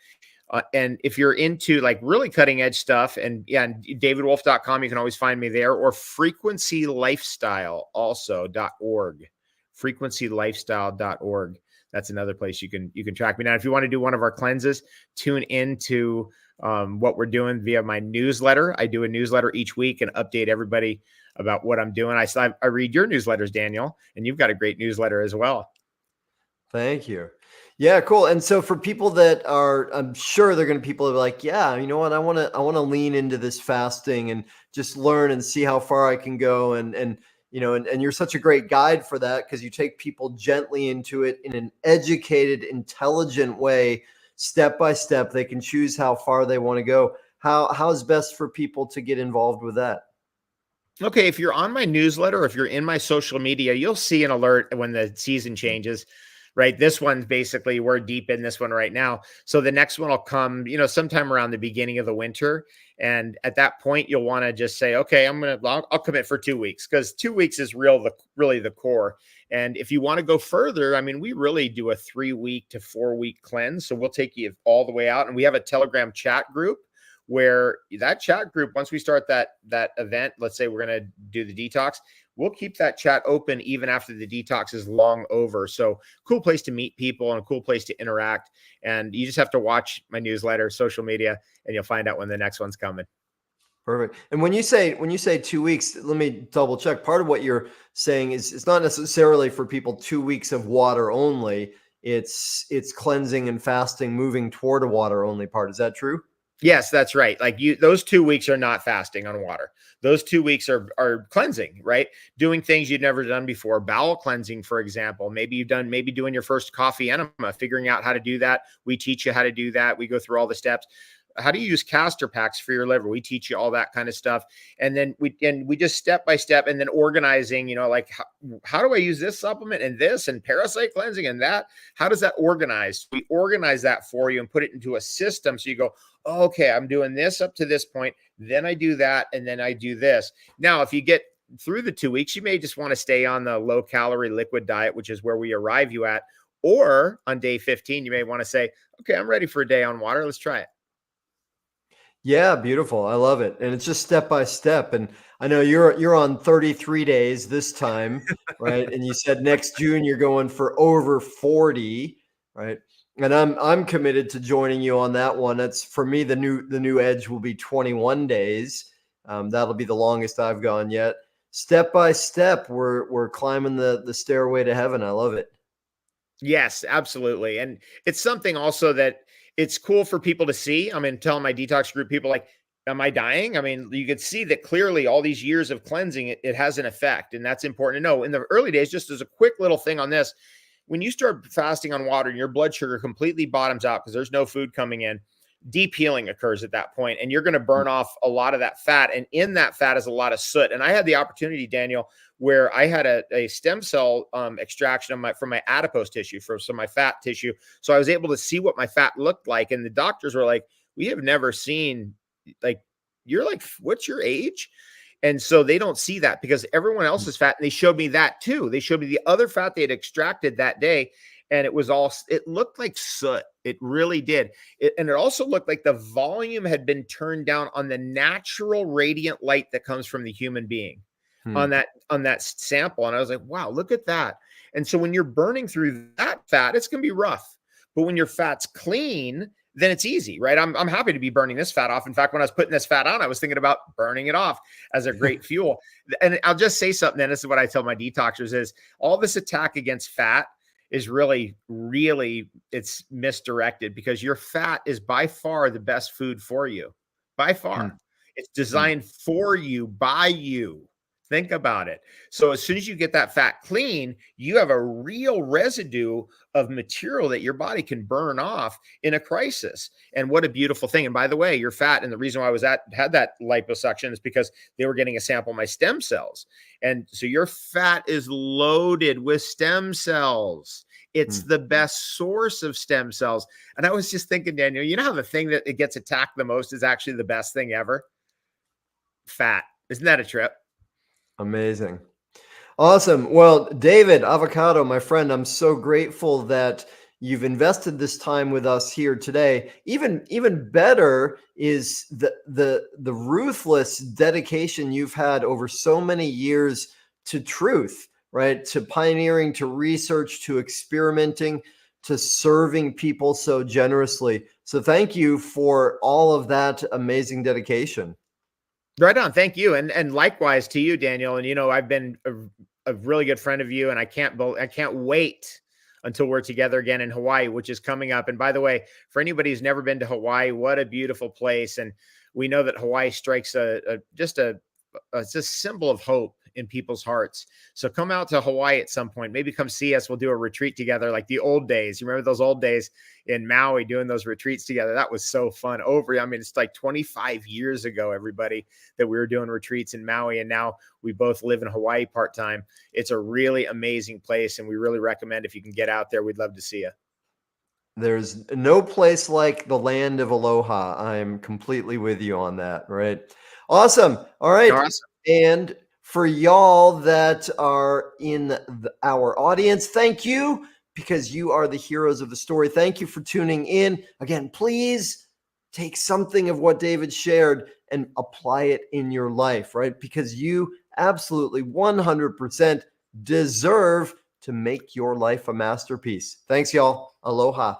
Speaker 2: And if you're into like really cutting edge stuff and davidwolfe.com, you can always find me there, or frequencylifestyle.org. frequencylifestyle.org. That's another place you can track me. Now, if you want to do one of our cleanses, tune into what we're doing via my newsletter. I do a newsletter each week and update everybody about what I'm doing. I read your newsletters, Daniel, and you've got a great newsletter as well.
Speaker 1: Thank you. Yeah, cool. And so for people that are, I'm sure they're going to people that are like, yeah, you know what, I want to lean into this fasting and just learn and see how far I can go. And you're such a great guide for that, because you take people gently into it in an educated, intelligent way, step by step. They can choose how far they want to go. How's best for people to get involved with that?
Speaker 2: Okay, if you're on my newsletter, or if you're in my social media, you'll see an alert when the season changes. Right. This one's basically, we're deep in this one right now. So the next one will come, sometime around the beginning of the winter. And at that point, you'll want to just say, okay, I'll commit for 2 weeks, because 2 weeks is really the core. And if you want to go further, we really do a 3-week to 4-week cleanse. So we'll take you all the way out. And we have a Telegram chat group, where that chat group, once we start that event, let's say we're going to do the detox, we'll keep that chat open even after the detox is long over. So cool place to meet people and a cool place to interact. And you just have to watch my newsletter, social media, and you'll find out when the next one's coming.
Speaker 1: Perfect. And when you say 2 weeks, let me double check. Part of what you're saying is it's not necessarily for people 2 weeks of water only. It's cleansing and fasting, moving toward a water only part. Is that true?
Speaker 2: Yes, that's right. Like those 2 weeks are not fasting on water. Those 2 weeks are cleansing, right? Doing things you'd never done before. Bowel cleansing, for example. Maybe doing your first coffee enema, figuring out how to do that. We teach you how to do that. We go through all the steps. how do you use castor packs for your liver? We teach you all that kind of stuff. And then we just step by step, and then organizing, like how do I use this supplement and this and parasite cleansing and that? How does that organize? We organize that for you and put it into a system. So you go, oh, okay, I'm doing this up to this point. Then I do that. And then I do this. Now, if you get through the 2 weeks, you may just want to stay on the low calorie liquid diet, which is where we arrive you at. Or on day 15, you may want to say, okay, I'm ready for a day on water. Let's try it.
Speaker 1: Yeah, beautiful. I love it. And it's just step by step. And I know you're on 33 days this time, right? And you said next June you're going for over 40, right? And I'm committed to joining you on that one. That's for me, the new edge will be 21 days. That'll be the longest I've gone yet. Step by step, we're climbing the stairway to heaven. I love it.
Speaker 2: Yes, absolutely. And it's something also that it's cool for people to see. I mean, telling my detox group people like, am I dying? I mean, you could see that clearly all these years of cleansing, it has an effect. And that's important to know. In the early days, just as a quick little thing on this, when you start fasting on water and your blood sugar completely bottoms out because there's no food coming in, deep healing occurs at that point, and you're going to burn off a lot of that fat. And in that fat is a lot of soot. And I had the opportunity, Daniel, where I had a stem cell extraction from my adipose tissue, from some of my fat tissue. So I was able to see what my fat looked like. And the doctors were like, we have never seen, like, you're like, what's your age? And so they don't see that because everyone else is fat. And they showed me that too. They showed me the other fat they had extracted that day. And it looked like soot. It really did. And it also looked like the volume had been turned down on the natural radiant light that comes from the human being on that sample. And I was like, wow, look at that. And so when you're burning through that fat, it's going to be rough. But when your fat's clean, then it's easy, right? I'm happy to be burning this fat off. In fact, when I was putting this fat on, I was thinking about burning it off as a great fuel. And I'll just say something, and this is what I tell my detoxers, is all this attack against fat is really, it's misdirected, because your fat is by far the best food for you. By far. It's designed for you, by you. Think about it. So as soon as you get that fat clean, you have a real residue of material that your body can burn off in a crisis. And what a beautiful thing. And by the way, your fat, and the reason why I had that liposuction is because they were getting a sample of my stem cells. And so your fat is loaded with stem cells. It's the best source of stem cells. And I was just thinking, Daniel, you know how the thing that it gets attacked the most is actually the best thing ever? Fat. Isn't that a trip?
Speaker 1: Amazing. Awesome. Well, David Avocado, my friend, I'm so grateful that you've invested this time with us here today. Even better is the ruthless dedication you've had over so many years to truth, right? To pioneering, to research, to experimenting, to serving people so generously. So thank you for all of that amazing dedication.
Speaker 2: Right on. Thank you. And likewise to you, Daniel. And, I've been a really good friend of you, and I can't wait until we're together again in Hawaii, which is coming up. And by the way, for anybody who's never been to Hawaii, what a beautiful place. And we know that Hawaii strikes just a symbol of hope in people's hearts. So come out to Hawaii at some point. Maybe come see us. We'll do a retreat together like the old days. You remember those old days in Maui doing those retreats together? That was so fun. It's like 25 years ago, everybody, that we were doing retreats in Maui. And now we both live in Hawaii part-time. It's a really amazing place, and we really recommend, if you can get out there, we'd love to see you.
Speaker 1: There's no place like the land of aloha. I'm completely with you on that, right? Awesome. All right. Awesome. And for y'all that are in our audience, thank you, because you are the heroes of the story. Thank you for tuning in. Again, please take something of what David shared and apply it in your life, right? Because you absolutely 100% deserve to make your life a masterpiece. Thanks, y'all. Aloha.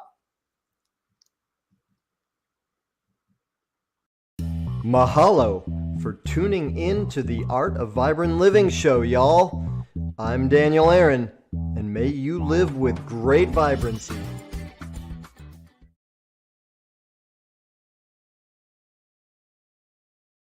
Speaker 1: Mahalo for tuning in to the Art of Vibrant Living show, y'all. I'm Daniel Aaron, and may you live with great vibrancy.